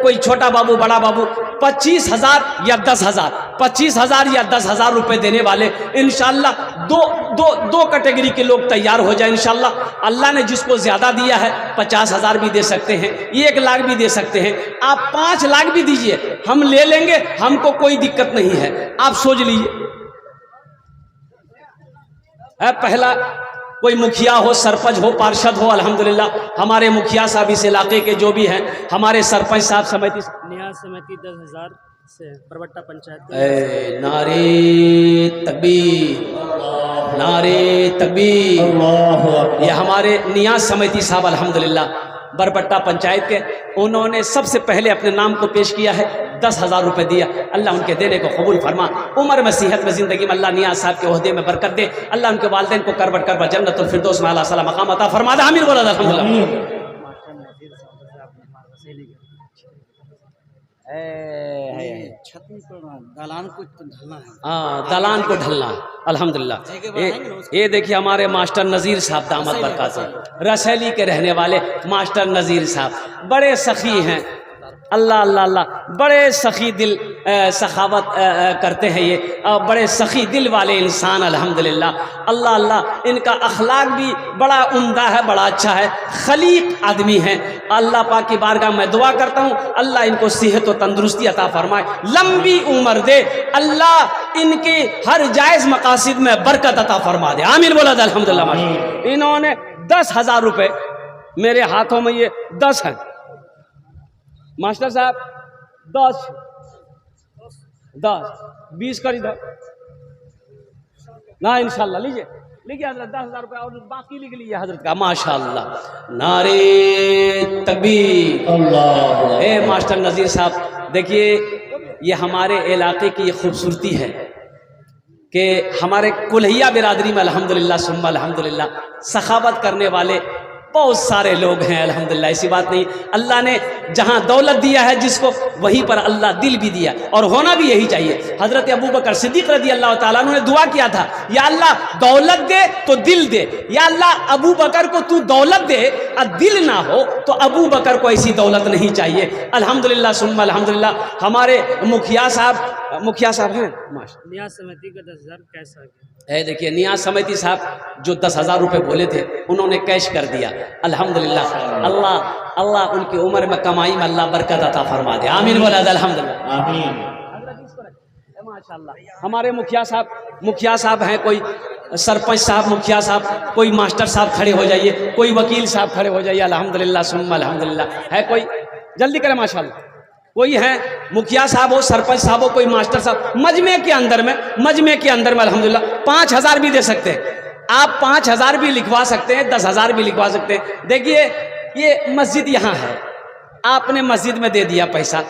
कोई छोटा बाबू, बड़ा बाबू, 25,000 या 10,000, 25,000 या 10,000 रुपए देने वाले इंशाअल्लाह दो कैटेगरी के लोग तैयार हो जाए इंशाअल्लाह। अल्लाह ने जिसको ज्यादा दिया है 50,000 भी दे सकते हैं, 1 लाख भी दे सकते हैं, आप 5 लाख भी दीजिए, हम ले लेंगे, हमको कोई दिक्कत नहीं है। आप सोच लीजिए, पहला कोई मुखिया हो, सरपंच हो, पार्षद हो, अल्हम्दुलिल्लाह हमारे मुखिया साहब इस इलाके के जो भी हैं, हमारे सरपंच साहब, समिति न्याज समिति 10,000 से बरबट्टा पंचायत। नारे तकबीर, नारे तकबीर। ये हमारे नियाज समिति साहब अल्हम्दुलिल्लाह बरबट्टा पंचायत के, उन्होंने सबसे पहले अपने नाम को पेश किया है, 10,000 रुपये दिया। अल्लाह उनके देने को कबूल फरमा, उम्र में, सेहत में, ज़िंदगी में अल्लाह नियाज साहब के ओहदे में बरकत दे। अल्लाह उनके वालिदैन को करबट करबट जन्नतुल फिरदौस में आला सलाम मकाम अता फरमा दे। आमीन बोला अल्हम्दुलिल्लाह। दालान को ढलना है। हाँ, दालान को ढलना अल्हम्दुलिल्लाह। ये देखिए हमारे मास्टर नज़ीर साहब दामद बरकातहू, रसैली के रहने वाले मास्टर नज़ीर साहब बड़े सखी हैं। अल्लाह अल्लाह अल्लाह, बड़े सखी दिल सखावत करते हैं ये, बड़े सखी दिल वाले इंसान अल्हम्दुलिल्लाह। अल्लाह अल्लाह, इनका अखलाक भी बड़ा उम्दा है, बड़ा अच्छा है, खलीक आदमी है। अल्लाह पाक की बारगाह में दुआ करता हूँ, अल्लाह इनको सेहत और तंदुरुस्ती अता फरमाए, लंबी उम्र दे, अल्लाह इनके हर जायज़ मकासिद में बरकत अता फरमा दे। आमीन बोला अल्हम्दुलिल्लाह। इन्होंने 10,000 रुपये, मेरे हाथों में ये 10 है, मास्टर साहब 10 20 कर इधर ना, इंशाल्लाह लीजिए हजरत 10,000 रुपये और बाकी लिख लीजिए हजरत का। माशाल्लाह, नारे तकबीर, अल्लाह। ए मास्टर नज़ीर साहब, देखिए ये हमारे इलाके की ये खूबसूरती है कि हमारे कुल्हिया बिरादरी में अल्हम्दुलिल्लाह सुम्मा अल्हम्दुलिल्लाह सखावत करने वाले बहुत सारे लोग हैं अल्हम्दुलिल्लाह। ऐसी बात नहीं, अल्लाह ने जहां दौलत दिया है जिसको, वहीं पर अल्लाह दिल भी दिया, और होना भी यही चाहिए। हजरत अबू बकर सिद्दीक रज़ी अल्लाह ताला अन्हु ने दुआ किया था, या अल्लाह दौलत दे तो दिल दे, या अल्लाह अबू बकर को तू दौलत दे और दिल ना हो तो अबू बकर को ऐसी दौलत नहीं चाहिए। अल्हम्दुलिल्लाह सुम्मा अल्हम्दुलिल्लाह। हमारे मुखिया साहब हैं नियाज समिति का 10,000 कैश। देखिए नियाज समिति साहब जो 10,000 रुपये बोले थे, उन्होंने कैश कर दिया अल्हम्दुलिल्लाह। अल्लाह उनकी उम्र में, कमाई में अल्लाह बरकत अता फरमा दे। आमीन बोला अल्हम्दुलिल्लाह, आमीन। माशाअल्लाह हमारे मुखिया साहब हैं, कोई सरपंच साहब, मुखिया साहब, कोई मास्टर साहब खड़े हो जाइए, कोई वकील साहब खड़े हो जाइए। अल्हम्दुलिल्लाह सुम्मा अल्हम्दुलिल्लाह। है कोई? जल्दी करें माशाल्लाह। कोई है? मुखिया साहब हो, सरपंच साहब हो, कोई मास्टर साहब, मजमे के अंदर में अल्हम्दुलिल्लाह 5,000 भी दे सकते हैं आप। 5,000 भी लिखवा सकते हैं, 10,000 भी लिखवा सकते हैं। देखिए ये मस्जिद यहाँ है, आपने मस्जिद में दे दिया पैसा,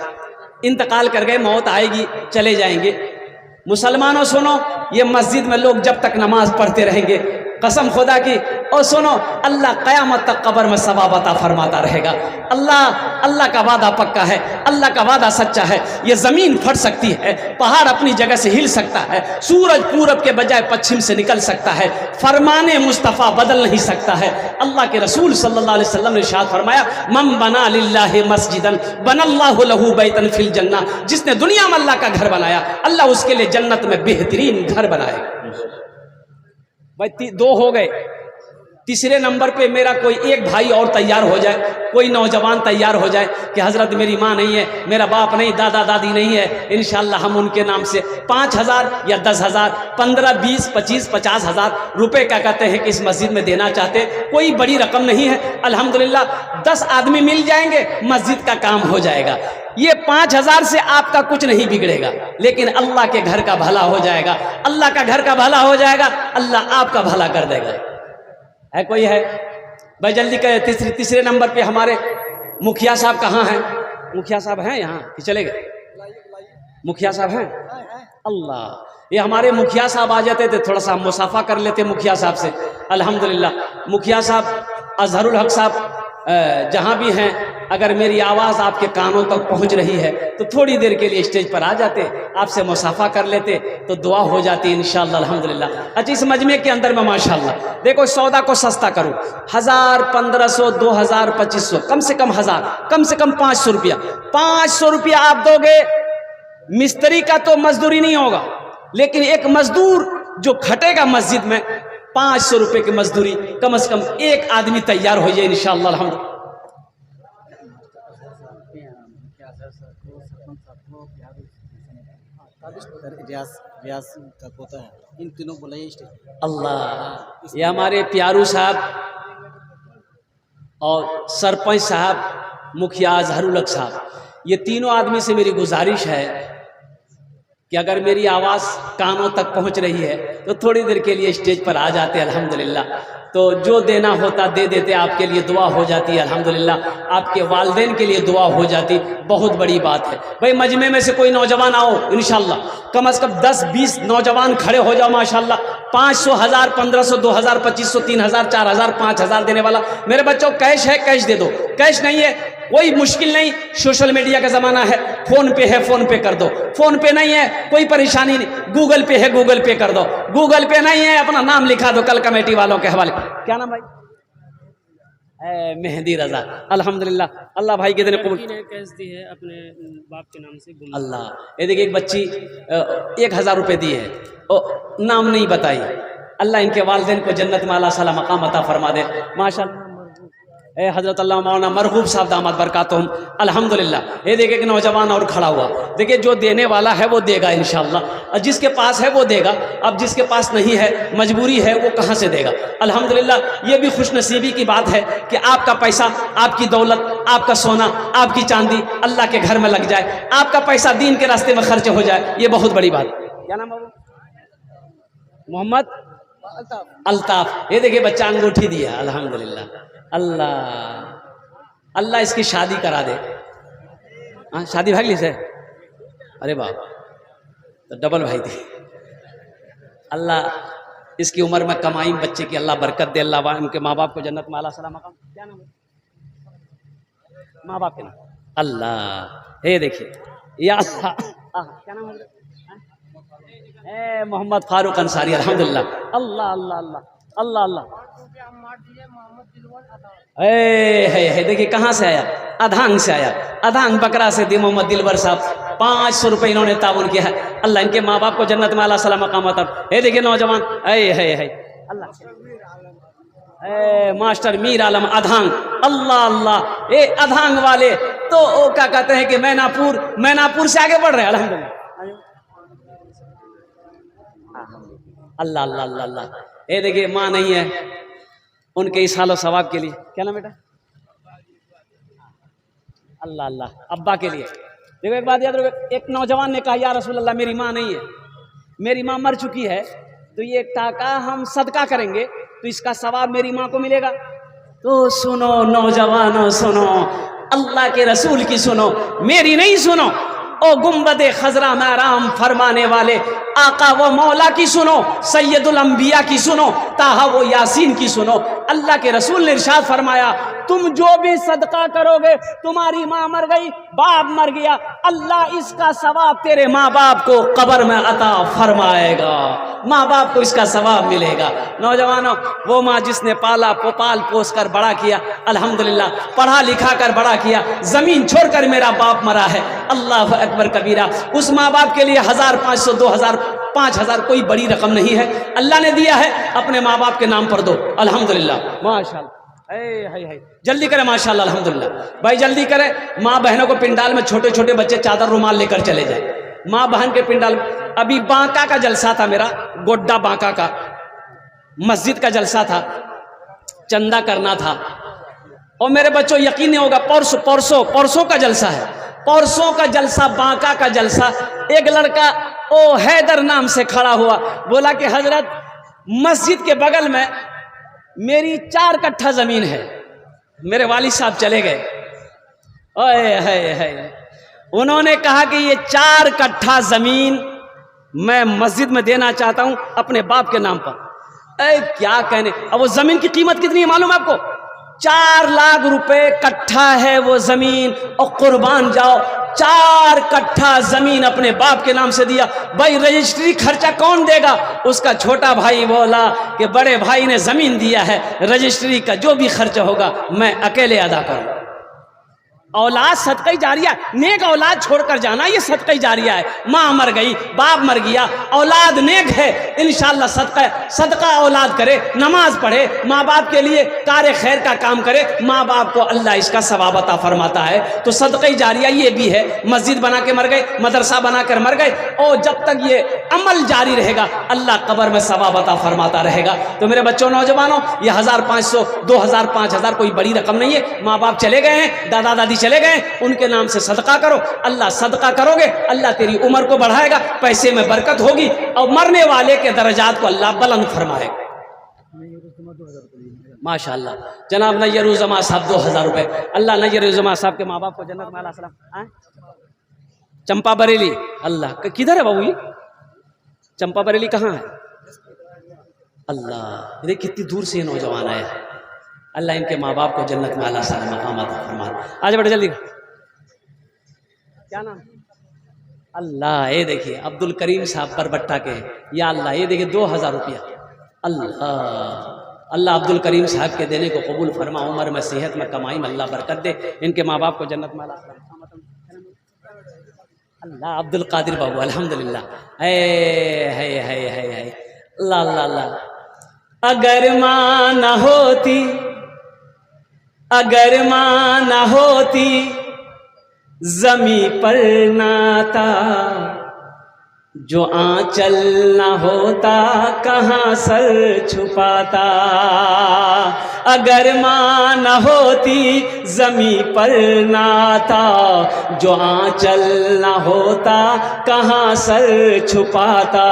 इंतकाल कर गए, मौत आएगी, चले जाएंगे। मुसलमानों सुनो, ये मस्जिद में लोग जब तक नमाज पढ़ते रहेंगे, कसम खुदा की, और सुनो अल्लाह क़यामत तक कब्र में सवाब अता फरमाता रहेगा। अल्लाह का वादा पक्का है, अल्लाह का वादा सच्चा है। ये ज़मीन फट सकती है, पहाड़ अपनी जगह से हिल सकता है, सूरज पूरब के बजाय पश्चिम से निकल सकता है, फरमाने मुस्तफ़ा बदल नहीं सकता है। अल्लाह के रसूल सल्लल्लाहु अलैहि वसल्लम ने इरशाद फरमाया, मन बना लिल्लाहि मस्जिदन बनल्लाहु लहू बैतन फिल जन्नह। जिसने दुनिया में अल्लाह का घर बनाया, अल्लाह उसके लिए जन्नत में बेहतरीन घर बनाएगा। भाई 2 हो गए। तीसरे नंबर पे मेरा कोई एक भाई और तैयार हो जाए, कोई नौजवान तैयार हो जाए कि हजरत मेरी माँ नहीं है, मेरा बाप नहीं, दादा दादी नहीं है, इंशाअल्लाह हम उनके नाम से 5,000 या 10,000, 15, 20, 25, 50,000 रुपए क्या कहते हैं कि इस मस्जिद में देना चाहते हैं। कोई बड़ी रकम नहीं है, अल्हम्दुलिल्लाह 10 आदमी मिल जाएंगे, मस्जिद का काम हो जाएगा। ये 5,000 से आपका कुछ नहीं बिगड़ेगा, लेकिन अल्लाह के घर का भला हो जाएगा, अल्लाह का घर का भला हो जाएगा, अल्लाह आपका भला कर देगा। है कोई? है भाई? जल्दी करें। तीसरे नंबर पे हमारे मुखिया साहब कहाँ हैं? मुखिया साहब हैं यहाँ कि चले गए? मुखिया साहब हैं? अल्लाह, ये हमारे मुखिया साहब आ जाते थे, थोड़ा सा मुसाफा कर लेते मुखिया साहब से। अल्हम्दुलिल्लाह मुखिया साहब, अजहरुल हक साहब, जहाँ भी हैं, अगर मेरी आवाज़ आपके कानों तक पहुँच रही है तो थोड़ी देर के लिए स्टेज पर आ जाते, आपसे मुसाफा कर लेते तो दुआ हो जाती इंशाअल्लाह अल्हम्दुलिल्लाह। अच्छा, इस मजमे के अंदर में माशाअल्लाह देखो, सौदा को सस्ता करो, 1,000, 1,500, 2,000, 2,500, कम से कम 1,000, कम से कम 500 रुपया। 500 रुपया आप दोगे, मिस्त्री का तो मजदूरी नहीं होगा, लेकिन एक मजदूर जो खटेगा मस्जिद में, 500 रुपये की मजदूरी, कम से कम एक आदमी तैयार हो जाए इंशाअल्लाह अल्हम्दुलिल्लाह। इन तीनों बुलाइए स्टेज। अल्लाह, ये हमारे प्यारू साहब और सरपंच साहब, मुखिया अजहरुल हक साहब, ये तीनों आदमी से मेरी गुजारिश है कि अगर मेरी आवाज़ कानों तक पहुंच रही है तो थोड़ी देर के लिए स्टेज पर आ जाते अल्हम्दुलिल्लाह। तो जो देना होता दे देते, आपके लिए दुआ हो जाती है अल्हम्दुलिल्लाह, आपके वालिदैन के लिए दुआ हो जाती, बहुत बड़ी बात है। भाई मजमे में से कोई नौजवान आओ इंशाअल्लाह, कम से कम 10-20 नौजवान खड़े हो जाओ माशाअल्लाह। 500, 1,000, 1,500, 2,000, 2,500, 3,000, 4,000, 5,000 देने वाला। मेरे बच्चों, कैश है कैश दे दो, कैश नहीं है कोई मुश्किल नहीं, सोशल मीडिया का ज़माना है, फ़ोन पे है फ़ोन पे कर दो, फ़ोन पे नहीं है कोई परेशानी नहीं, गूगल पे है गूगल पे कर दो, गूगल पे नहीं है अपना नाम लिखा दो कल कमेटी वालों के हवाले। क्या नाम भाई? मेहंदी रजा। अल्हम्दुलिल्लाह, अल्लाह भाई कितने कबूल। कैश दी है अपने बाप के नाम से। अल्लाह, ये देखिए एक बच्ची 1,000 रुपये दी है, नाम नहीं बताई, अल्लाह इनके वालिदैन को जन्नत में आला साला मकाम अता फरमा दे माशाअल्लाह। हज़रत अल्लाह मौलाना मरगूब साहब दामद बरकातुहुम अल्हम्दुलिल्लाह। ये देखिए कि नौजवान और खड़ा हुआ, देखिए जो देने वाला है वो देगा इंशाअल्लाह, और जिसके पास है वो देगा। अब जिसके पास नहीं है, मजबूरी है, वो कहाँ से देगा? अल्हम्दुलिल्लाह, ये भी खुशनसीबी की बात है कि आपका पैसा, आपकी दौलत, आपका सोना, आपकी चांदी अल्लाह के घर में लग जाए, आपका पैसा दीन के रास्ते में खर्च हो जाए, ये बहुत बड़ी बात। क्या नाम बाबू? मोहम्मद अल्ताफ। ये देखिए बच्चा अंगूठी दिया, अल्हम्दुलिल्लाह। अल्लाह अल्लाह इसकी शादी करा दे। हाँ, शादी भाग ली से? अरे बाप, तो डबल भाई थी। अल्लाह इसकी उम्र में कमाई बच्चे की अल्लाह बरकत दे, अल्लाह उनके माँ बाप को जन्नत में आला सलाम मकाम। क्या नाम है माँ बाप के नाम? अल्लाह, ये देखिए या अल्लाह, क्या नाम है? मोहम्मद फारूक अंसारी। अल्हम्दुलिल्लाह, अल्लाह अल्लाह अल्लाह अल्लाह अल्लाह। है देखिए कहाँ से आया? अधांग से आया, अधांग बकरा से दी मोहम्मद दिलबर साहब। 500 रुपये इन्होंने ताउन किया है, अल्लाह इनके माँ बाप को जन्नत में आला सलाम मकाम अता। है देखिए नौजवान, है अल्लाह, मास्टर मीर आलम अधांग। अल्लाह अल्लाह, ये अधांग वाले तो क्या कहते हैं कि मैनापुर से आगे बढ़ रहे हैं अल्हम्दुलिल्लाह। अल्लाह अल्लाह अल्लाह अल्लाह। ये देखिए माँ नहीं है, उनके इस हालो सवाब के लिए, क्या नाम बेटा? अल्लाह अल्लाह, अब्बा के लिए। देखो एक बात याद रखो, एक नौजवान ने कहा या रसूल अल्लाह मेरी माँ नहीं है, मेरी माँ मर चुकी है, तो ये टाका हम सदका करेंगे तो इसका सवाब मेरी माँ को मिलेगा। तो सुनो नौजवानों सुनो, अल्लाह के रसूल की सुनो, मेरी नहीं सुनो। ओ गुम्बदे खजरा में आराम फरमाने वाले आका वो मौला की सुनो, सैयदुल अंबिया की सुनो, ताहा वो यासीन की सुनो। अल्लाह के रसूल ने इरशाद फरमाया, तुम जो भी सदका करोगे, तुम्हारी माँ मर गई, बाप मर गया, अल्लाह इसका सवाब तेरे माँ बाप को कब्र में अता फरमाएगा, माँ बाप को इसका सवाब मिलेगा। नौजवानों, वो माँ जिसने पाला पाल पोस कर बड़ा किया, अल्हम्दुलिल्लाह पढ़ा लिखा कर बड़ा किया, जमीन छोड़कर मेरा बाप मरा है, अल्लाह अकबर कबीरा। उस माँ बाप के लिए 1000, 500, 2000, 5000 कोई बड़ी रकम नहीं है, अल्लाह ने दिया है, अपने माँ बाप के नाम पर दो, अल्हम्दुलिल्लाह माशाल्लाह। है जल्दी करें माशाल्लाह अल्हम्दुलिल्लाह भाई, जल्दी करें। माँ बहनों को पिंडाल में छोटे छोटे बच्चे चादर रुमाल लेकर चले जाए, माँ बहन के पिंडाल। अभी बांका का जलसा था मेरा, गोड्डा बांका का मस्जिद का जलसा था, चंदा करना था। और मेरे बच्चों यकीन नहीं होगा, परसों का जलसा है, परसों का जलसा, बांका का जलसा। एक लड़का ओ हैदर नाम से खड़ा हुआ, बोला कि हजरत मस्जिद के बगल में मेरी 4 कट्ठा जमीन है। मेरे वालिद साहब चले गए, ओए है उन्होंने कहा कि ये 4 कट्ठा जमीन मैं मस्जिद में देना चाहता हूं अपने बाप के नाम पर। क्या कहने, अब वो जमीन की कीमत कितनी है मालूम है आपको? 4 लाख रुपए कट्ठा है वो जमीन। और कुर्बान जाओ, 4 कट्ठा जमीन अपने बाप के नाम से दिया। भाई रजिस्ट्री खर्चा कौन देगा? उसका छोटा भाई बोला कि बड़े भाई ने जमीन दिया है, रजिस्ट्री का जो भी खर्चा होगा मैं अकेले अदा करूं। औलाद सदका जारिया, नेक औलाद छोड़कर जाना ये सदका जारिया है। माँ मर गई, बाप मर गया, औलाद नेक है, इंशाअल्लाह सदका औलाद करे, नमाज पढ़े, माँ बाप के लिए कार्य खैर का काम करे, माँ बाप को अल्लाह इसका सवाब अता फरमाता है। तो सदका जारिया ये भी है। मस्जिद बना के मर गए, मदरसा बना कर मर गए, और जब तक ये अमल जारी रहेगा अल्लाह कब्र में सवाब अता फरमाता रहेगा। तो मेरे बच्चों नौजवानों, ये 1000, 500, 2000, 5000 कोई बड़ी रकम नहीं है। माँ बाप चले गए हैं, दादा दादी चले गए, उनके नाम से सदका करो। अल्लाह सदका करोगे अल्लाह तेरी उम्र को बढ़ाएगा, पैसे में बरकत होगी, और मरने वाले के दर्जात को अल्लाह बुलंद फरमाएगा। माशाअल्लाह। जनाब नय्यरुज़्ज़मा साहब 2000 रुपए। अल्लाह नय्यरुज़्ज़मा साहब के माँ बाप को जन्नत में अला सलाम। चंपा बरेली, अल्लाह किधर है बाबू? ये चंपा बरेली कहाँ है? अल्लाह, ये कितनी दूर से नौजवान आया। अल्लाह इनके माँ बाप को जन्नत में अला सलाम मकाम अता फरमा। आज बेटा जल्दी, क्या नाम? अल्लाह, ये देखिए अब्दुल करीम साहब परबट्टा के, या अल्लाह ये देखिए 2000 रुपया। अल्लाह अल्लाह अब्दुल करीम साहब के देने को कबूल फरमा, उम्र में सेहत में कमाई में अल्लाह बरकत दे, इनके माँ बाप को जन्नत में अला सलाम। अल्लाह अब्दुल कादिर बाबू अल्हम्दुलिल्लाह। है अल्लाह अल्लाह अल्लाह। अगर माँ न होती, अगर माँ न होती जमी पर नाता, जो आंचल न होता कहाँ सर छुपाता। अगर माँ न होती जमी पर नाता, जो आंचल न होता कहाँ सर छुपाता,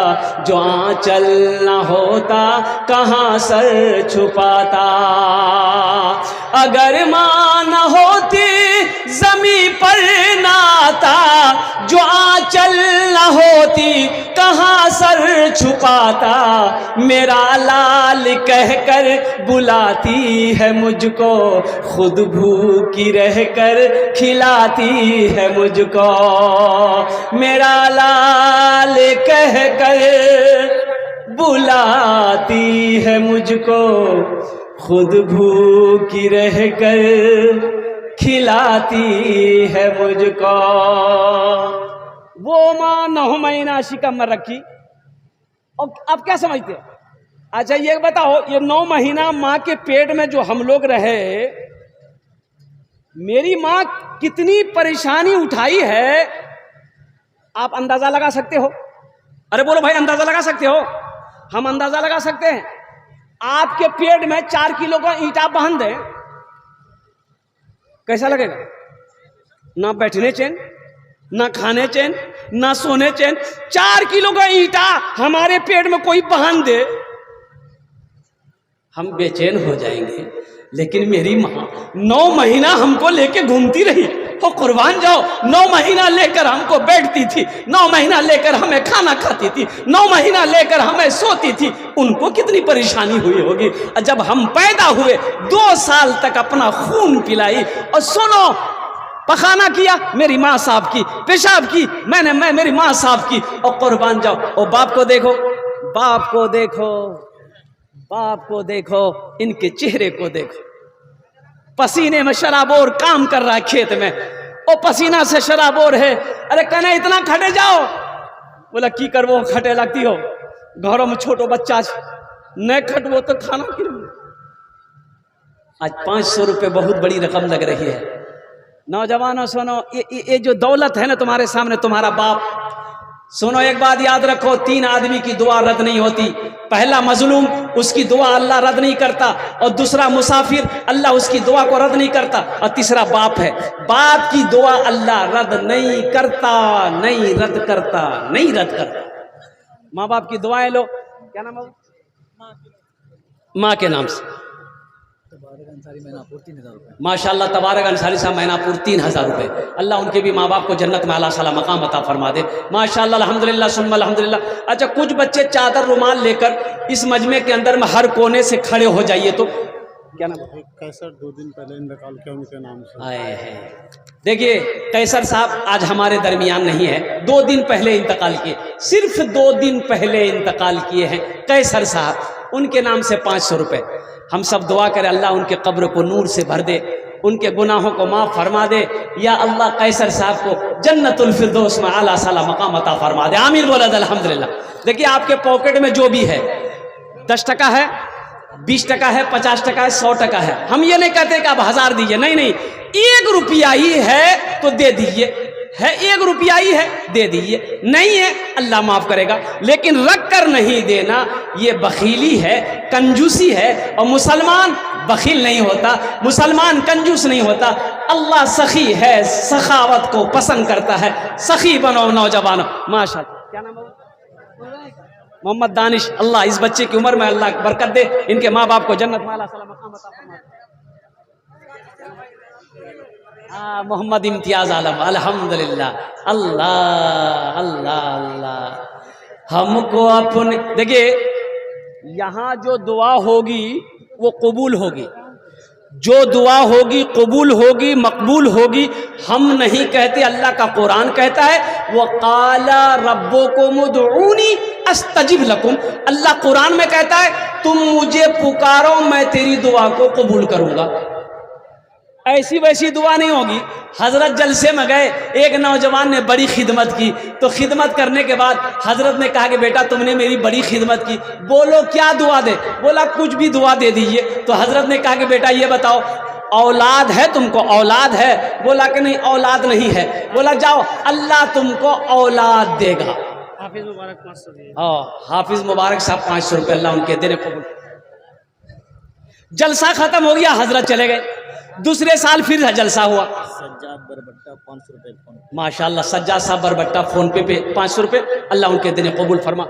जो आंचल न होता कहाँ सर छुपाता। अगर माँ न होती जमी पर नाता, जो आंचल न होती कहाँ सर छुपाता। मेरा लाल कहकर बुलाती है मुझको, खुद भूखी रहकर खिलाती है मुझको। मेरा लाल कहकर बुलाती है मुझको, खुद भूखी रहकर खिलाती है मुझको। वो माँ 9 महीना शिकम में रखी। और आप क्या समझते हैं? अच्छा ये बताओ, ये 9 महीना माँ के पेट में जो हम लोग रहे, मेरी माँ कितनी परेशानी उठाई है, आप अंदाजा लगा सकते हो? अरे बोलो भाई, अंदाजा लगा सकते हो? हम अंदाजा लगा सकते हैं, आपके पेट में 4 किलो का ईंटा बांध दे, कैसा लगेगा? ना बैठने चैन, ना खाने चैन, ना सोने चैन। 4 किलो का ईंटा हमारे पेट में कोई बांध दे, हम बेचैन हो जाएंगे। लेकिन मेरी माँ 9 महीना हमको लेके घूमती रही, हो कुर्बान जाओ, 9 महीना लेकर हमको बैठती थी, 9 महीना लेकर हमें खाना खाती थी, 9 महीना लेकर हमें सोती थी। उनको कितनी परेशानी हुई होगी। जब हम पैदा हुए 2 साल तक अपना खून पिलाई, और सुनो, पखाना किया मेरी माँ साहब की, पेशाब की मैं मेरी माँ साहब की। और कुर्बान जाओ, और बाप को देखो, बाप को देखो, बाप को देखो, इनके चेहरे को देखो, पसीने में शराबोर काम कर रहा है खेत में, और पसीना से शराबोर है। अरे कहना इतना खटे जाओ, बोला की करवो, खटे लगती हो, घरों में छोटो बच्चा न खटवो तो खाना कि। आज 500 रुपये बहुत बड़ी रकम लग रही है। नौजवानों सुनो, ये जो दौलत है ना तुम्हारे सामने, तुम्हारा बाप, सुनो एक बात याद रखो, 3 आदमी की दुआ रद्द नहीं होती। पहला मजलूम, उसकी दुआ अल्लाह रद्द नहीं करता, और दूसरा मुसाफिर, अल्लाह उसकी दुआ को रद्द नहीं करता, और तीसरा बाप है, बाप की दुआ अल्लाह रद्द नहीं करता, नहीं रद्द करता, नहीं रद्द करता। माँ बाप की दुआएं लो, क्या नाम है? माँ के नाम से माशाअल्लाह तबारक अंसारी साहब मैनापुर 3000 रुपये। अल्लाह उनके भी माँ बाप को जन्नत में आला साला मकाम अता फरमा दे। माशाअल्लाह अल्हम्दुलिल्लाह सुम्मा अल्हम्दुलिल्लाह। अच्छा, कुछ बच्चे चादर रुमाल लेकर इस मजमे के अंदर में हर कोने से खड़े हो जाइए। तो क्या नाम है? कैसर 2 दिन पहले इंतकाल किया उनके नाम से। आए हैं, देखिए कैसर साहब आज हमारे दरमियान नहीं है, 2 दिन पहले इंतकाल किए, सिर्फ 2 दिन पहले इंतकाल किए हैं कैसर साहब। उनके नाम से 500 रुपये। हम सब दुआ करें अल्लाह उनके कब्र को नूर से भर दे, उनके गुनाहों को माफ़ फरमा दे। या अल्लाह कैसर साहब को जन्नतुल फिरदौस में आला साला मकाम अता फरमा दे। आमीन बोला अल्हम्दुलिल्लाह। देखिए आपके पॉकेट में जो भी है, 10 टका है, 20 टका है, 50 टका है, 100 टका है, हम ये नहीं कहते कि आप 1000 दीजिए, नहीं नहीं, 1 रुपया ही है तो दे दीजिए, है 1 रुपया ही है दे दीजिए, नहीं है अल्लाह माफ करेगा, लेकिन रख कर नहीं देना ये बखीली है, कंजूसी है। और मुसलमान बखील नहीं होता, मुसलमान कंजूस नहीं होता। अल्लाह सखी है, सखावत को पसंद करता है। सखी बनो नौजवानों। माशाअल्लाह। क्या नाम है? मोहम्मद दानिश। अल्लाह इस बच्चे की उम्र में अल्लाह बरकत दे, इनके माँ बाप को जन्नत में आला साला मकाम अता फरमा दे। मोहम्मद इम्तियाज आलम। अल्हम्दुलिल्लाह। अल्लाह अल्लाह अल्लाह। हमको अपने, देखिए यहाँ जो दुआ होगी वो कबूल होगी, जो दुआ होगी कबूल होगी, मकबूल होगी। हम नहीं कहते, अल्लाह का कुरान कहता है वो काला रब्बुकुम उदऊनी अस्तजिब लकुम। अल्लाह कुरान में कहता है तुम मुझे पुकारो, मैं तेरी दुआ को कबूल करूंगा। ऐसी वैसी दुआ नहीं होगी। हजरत जलसे में गए, एक नौजवान ने बड़ी खिदमत की, तो खिदमत करने के बाद हजरत ने कहा कि बेटा तुमने मेरी बड़ी खिदमत की, बोलो क्या दुआ दे। बोला कुछ भी दुआ दे दीजिए। तो हजरत ने कहा कि बेटा ये बताओ औलाद है तुमको? औलाद है। बोला कि नहीं औलाद नहीं है। बोला जाओ अल्लाह तुमको औलाद देगा। हाफिज मुबारक 500 दिए। हाफिज मुबारक साहब 500 रुपये अल्लाह उनके देने कबूल। जलसा खत्म हो गया, हजरत चले गए। दूसरे साल फिर जलसा हुआ। सज्जाद बरबट्टा 500 रुपये फोन। माशाअल्लाह सज्जाद साहब बरबट्टा फोन पे 500 रुपये अल्लाह उनके देने कबूल फरमा।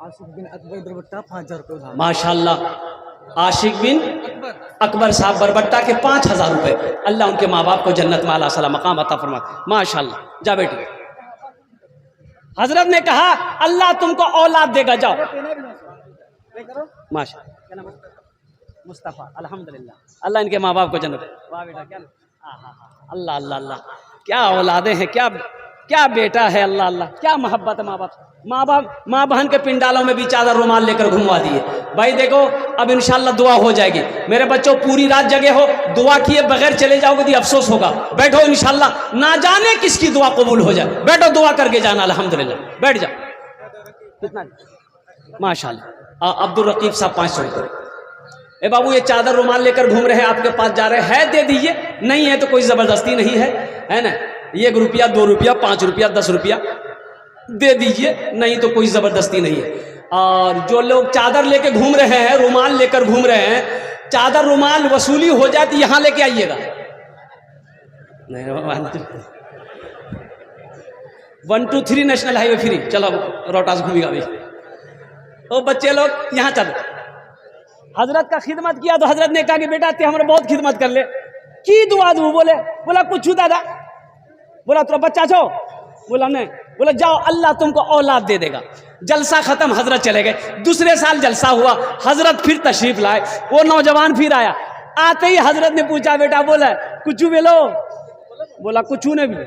आशिक बिन अकबर बरबट्टा 5000 रुपये। माशाअल्लाह आशिक बिन अकबर साहब बरबट्टा के 5000 रुपये अल्लाह उनके माँ बाप को जन्नत में आला साला मकाम अता फरमा। माशाअल्लाह। जा बेटी, हजरत ने कहा अल्लाह तुमको औलाद देगा, जाओ। माशाअल्लाह। मुस्तफ़ा। अल्हम्दुलिल्लाह। अल्लाह इनके माँ बाप को जन्नत। वाह बेटा, क्या अल्लाह अल्लाह अल्लाह, क्या औलादे हैं, क्या क्या बेटा है। अल्लाह अल्लाह, क्या मोहब्बत है माँ बाप। माँ बहन के पिंडालों में भी चादर रुमाल लेकर घुमवा दिए। भाई देखो अब इंशाल्लाह दुआ हो जाएगी। मेरे बच्चों पूरी रात जगे हो, दुआ किए बगैर चले जाओगे तो अफसोस होगा। बैठो इंशाल्लाह, ना जाने किसकी दुआ कबूल हो जाए। बैठो दुआ करके जाना। अल्हम्दुलिल्लाह। बैठ जाओ। कितना? माशाल्लाह। अब्दुल रकीब साहब 500 रुपये। ए बाबू ये चादर रुमाल लेकर घूम रहे हैं, आपके पास जा रहे हैं, दे दीजिए। नहीं है तो कोई ज़बरदस्ती नहीं है, है ना। 1 रुपया 2 रुपया 5 रुपया 10 रुपया दे दीजिए, नहीं तो कोई ज़बरदस्ती नहीं है। और जो लोग चादर लेके घूम रहे हैं, रुमाल लेकर घूम रहे हैं, चादर रुमाल वसूली हो जाए तो यहां लेके आइएगा। नहीं 1 2 3 नेशनल हाईवे फ्री, चलो रोहतास घूमेगा अभी। ओ बच्चे लोग यहाँ चलो, हजरत का खिदमत किया तो हजरत ने कहा कि बेटा ते हमारे बहुत खिदमत कर ले, की दुआ दूं? बोला कुछ दादा। बोला तेरा बच्चा छो? बोला नहीं। बोला जाओ अल्लाह तुमको औलाद दे देगा। जलसा खत्म, हजरत चले गए। दूसरे साल जलसा हुआ, हजरत फिर तशरीफ लाए, वो नौजवान फिर आया। आते ही हजरत ने पूछा बेटा बोला कुछ बेलो? बोला कुछ ने भी।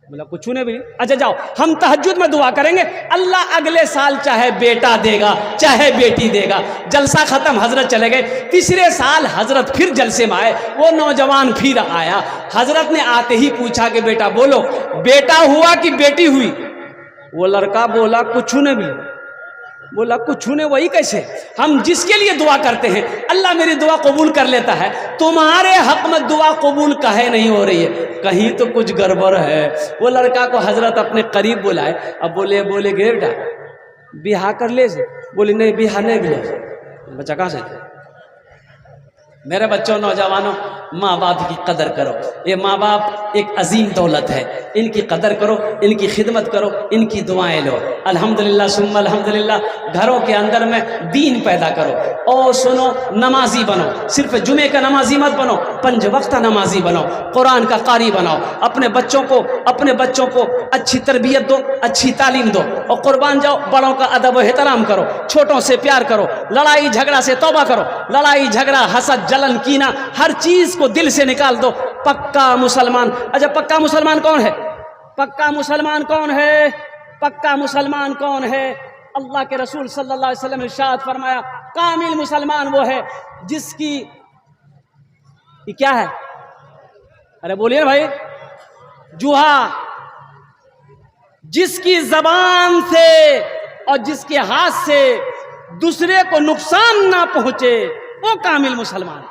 बोला कुछ ने भी। अच्छा जाओ हम तहज्जुद में दुआ करेंगे, अल्लाह अगले साल चाहे बेटा देगा चाहे बेटी देगा। जलसा खत्म, हजरत चले गए। तीसरे साल हजरत फिर जलसे में आए, वो नौजवान फिर आया। हजरत ने आते ही पूछा कि बेटा बोलो बेटा हुआ कि बेटी हुई? वो लड़का बोला कुछ ने भी। बोला कुछ ने वही कैसे? हम जिसके लिए दुआ करते हैं अल्लाह मेरी दुआ कबूल कर लेता है, तुम्हारे हक में दुआ कबूल काहे नहीं हो रही है? कहीं तो कुछ गड़बड़ है। वो लड़का को हजरत अपने करीब बुलाए। अब बोले गे बेटा बिहा कर ले से? बोले नहीं बिहा नहीं भी। बच्चा कहाँ से? मेरे बच्चों नौजवानों, माँ बाप की कदर करो। ये माँ बाप एक अजीम दौलत है, इनकी कदर करो, इनकी खिदमत करो, इनकी दुआएं लो। अल्हम्दुलिल्लाह सुम्मा अल्हम्दुलिल्लाह। घरों के अंदर में दीन पैदा करो। और सुनो नमाजी बनो, सिर्फ जुमे का नमाजी मत बनो, 5 वक्त नमाजी बनो, कुरान का कारी बनाओ। अपने बच्चों को अच्छी तरबियत दो, अच्छी तालीम दो और कुर्बान जाओ। बड़ों का अदब व एहतराम करो, छोटों से प्यार करो, लड़ाई झगड़ा से तौबा करो। लड़ाई झगड़ा हसद जलन कीना हर चीज को दिल से निकाल दो। पक्का मुसलमान। अच्छा पक्का मुसलमान कौन है? पक्का मुसलमान कौन है? पक्का मुसलमान कौन है? अल्लाह के रसूल सल्लल्लाहु अलैहि वसल्लम ने इरशाद फरमाया कामिल मुसलमान वो है जिसकी ये क्या है? अरे बोलिए ना भाई। जुहा, जिसकी जबान से और जिसके हाथ से दूसरे को नुकसान ना पहुंचे वो कामिल मुसलमान।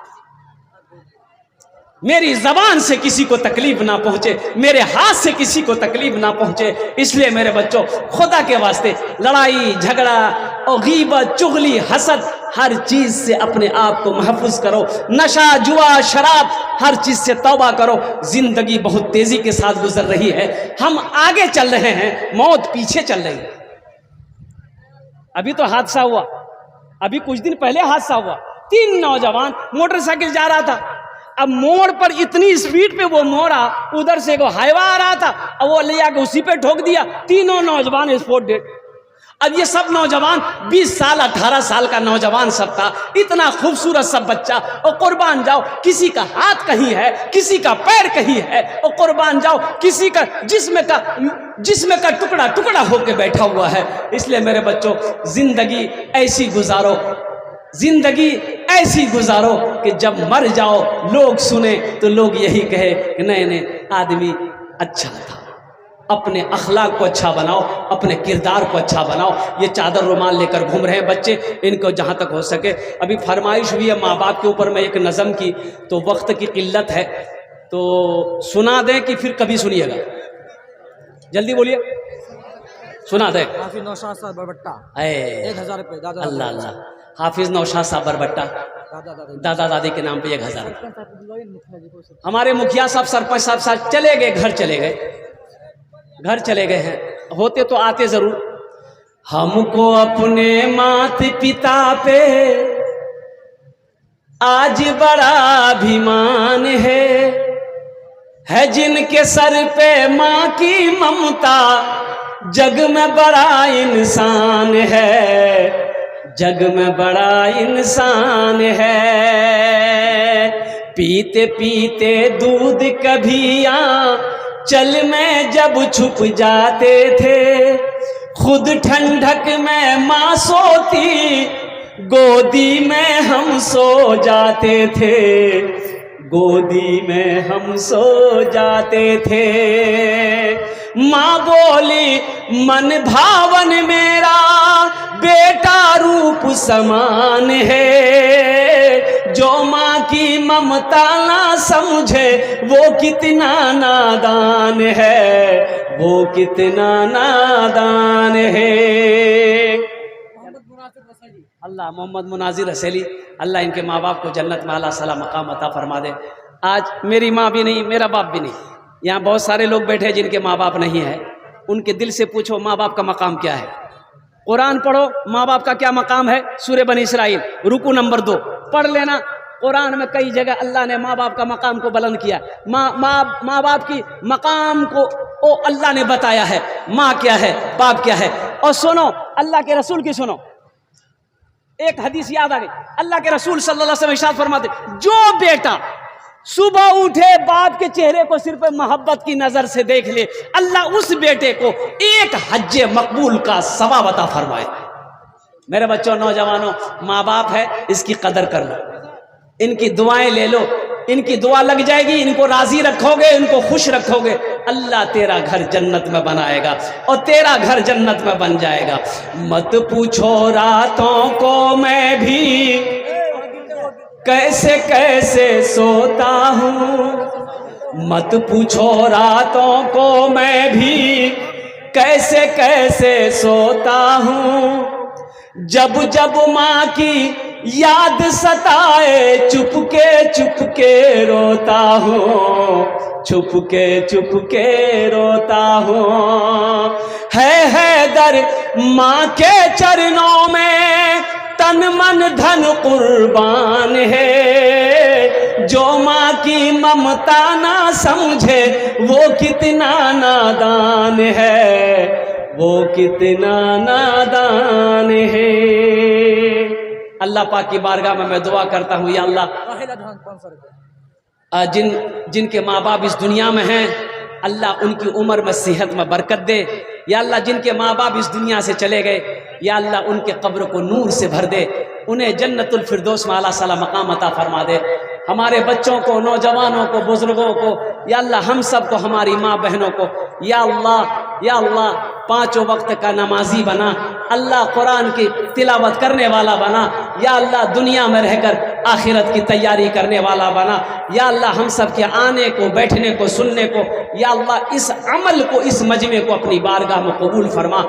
मेरी जबान से किसी को तकलीफ ना पहुंचे, मेरे हाथ से किसी को तकलीफ ना पहुंचे। इसलिए मेरे बच्चों खुदा के वास्ते लड़ाई झगड़ा और गीबत चुगली हसद हर चीज से अपने आप को महफूज करो। नशा जुआ शराब हर चीज से तौबा करो। जिंदगी बहुत तेजी के साथ गुजर रही है, हम आगे चल रहे हैं, मौत पीछे चल रही है। अभी तो हादसा हुआ, अभी कुछ दिन पहले हादसा हुआ। 3 नौजवान मोटरसाइकिल जा रहा था। अब मोड़ पर इतनी स्पीड पे वो मोड़ा, उधर से वो हाईवा आ रहा था और वो ले आके उसी पे ठोक दिया। तीनों नौजवान स्पॉट डेड। अब ये सब नौजवान 20 साल 18 साल का नौजवान सब था, इतना खूबसूरत सब बच्चा। और कुर्बान जाओ किसी का हाथ कहीं है, किसी का पैर कहीं है, और कुर्बान जाओ किसी का जिस्म का टुकड़ा टुकड़ा होकर बैठा हुआ है। इसलिए मेरे बच्चों जिंदगी ऐसी गुजारो, जिंदगी ऐसी गुजारो कि जब मर जाओ लोग सुने तो लोग यही कहे कि नहीं आदमी अच्छा था। अपने अखलाक को अच्छा बनाओ, अपने किरदार को अच्छा बनाओ। ये चादर रुमाल लेकर घूम रहे हैं बच्चे, इनको जहाँ तक हो सके। अभी फरमाइश हुई है माँ बाप के ऊपर में एक नज़म की, तो वक्त की किल्लत है तो सुना दें कि फिर कभी सुनिएगा? जल्दी बोलिए, सुना दें। हाफिज नौशाद साहब बरबट्टा 1000 रुपये दादा। अल्लाह अल्लाह। हाफिज नौशाद साहब बरबट्टा दादा दादी के नाम पे 1000 रुपये। हमारे मुखिया साहब सरपंच साहब चले गए, घर चले गए हैं, होते तो आते जरूर। हमको अपने माता पिता पे आज बड़ा अभिमान है जिनके सर पे माँ की ममता, जग में बड़ा इंसान है, जग में बड़ा इंसान है। पीते पीते दूध कभी चल में जब छुप जाते थे, खुद ठंडक में माँ सोती, गोदी में हम सो जाते थे, गोदी में हम सो जाते थे। माँ बोली मन भावन मेरा बेटा रूप समान है, जो माँ की ममता ना समझे वो कितना नादान है, वो कितना नादान है। अल्लाह मोहम्मद मुनाजिर हसेली, अल्लाह इनके माँ बाप को जन्नत में आला सला मकाम अता फरमा दे। आज मेरी माँ भी नहीं, मेरा बाप भी नहीं, यहाँ बहुत सारे लोग बैठे हैं जिनके माँ बाप नहीं है। उनके दिल से पूछो माँ बाप का मकाम क्या है। कुरान पढ़ो, माँ बाप का क्या मकाम है। सूरह बनी इसराइल रुकू नंबर 2 पढ़ लेना। कुरान में कई जगह अल्लाह ने माँ बाप का मकाम को बुलंद किया। माँ बाप की मकाम को अल्लाह ने बताया है, माँ क्या है, बाप क्या है। और सुनो अल्लाह के रसूल की, सुनो एक हदीस याद आ गई। अल्लाह के रसूल सल्लल्लाहु अलैहि वसल्लम इरशाद फरमाते, जो बेटा सुबह उठे बाप के चेहरे को सिर्फ मोहब्बत की नजर से देख ले, अल्लाह उस बेटे को एक हज मकबूल का सवाब अता फरमाए। मेरे बच्चों, नौजवानों, माँ बाप है, इसकी कदर कर लो, इनकी दुआएं ले लो, इनकी दुआ लग जाएगी, इनको राजी रखोगे, इनको खुश रखोगे, अल्लाह तेरा घर जन्नत में बनाएगा और तेरा घर जन्नत में बन जाएगा। मत पूछो रातों को मैं भी कैसे कैसे सोता हूँ, मत पूछो रातों को मैं भी कैसे कैसे सोता हूँ। जब जब माँ की याद सताए चुपके चुपके रोता हूँ, चुपके रोता हूँ। है दर माँ के चरणों में तन मन धन कुर्बान है। जो माँ की ममता ना समझे वो कितना नादान है, वो कितना नादान है। अल्लाह पाक की बारगाह में मैं दुआ करता हूँ, या अल्लाह जिनके माँ बाप इस दुनिया में हैं, अल्लाह उनकी उम्र में सेहत में बरकत दे। या अल्लाह जिनके माँ बाप इस दुनिया से चले गए, या अल्लाह उनके कब्र को नूर से भर दे, उन्हें जन्नतुल फिरदौस में आला साला मकाम अता फरमा दे। हमारे बच्चों को, नौजवानों को, बुजुर्गों को, या अल्लाह हम सब को, हमारी माँ बहनों को, या अल्लाह 5 वक्त का नमाजी बना, अल्लाह कुरान की तिलावत करने वाला बना, या अल्लाह दुनिया में रहकर आखिरत की तैयारी करने वाला बना। या अल्लाह हम सब के आने को, बैठने को, सुनने को, या अल्लाह इस अमल को, इस मजमे को अपनी बारगाह में कबूल फरमा।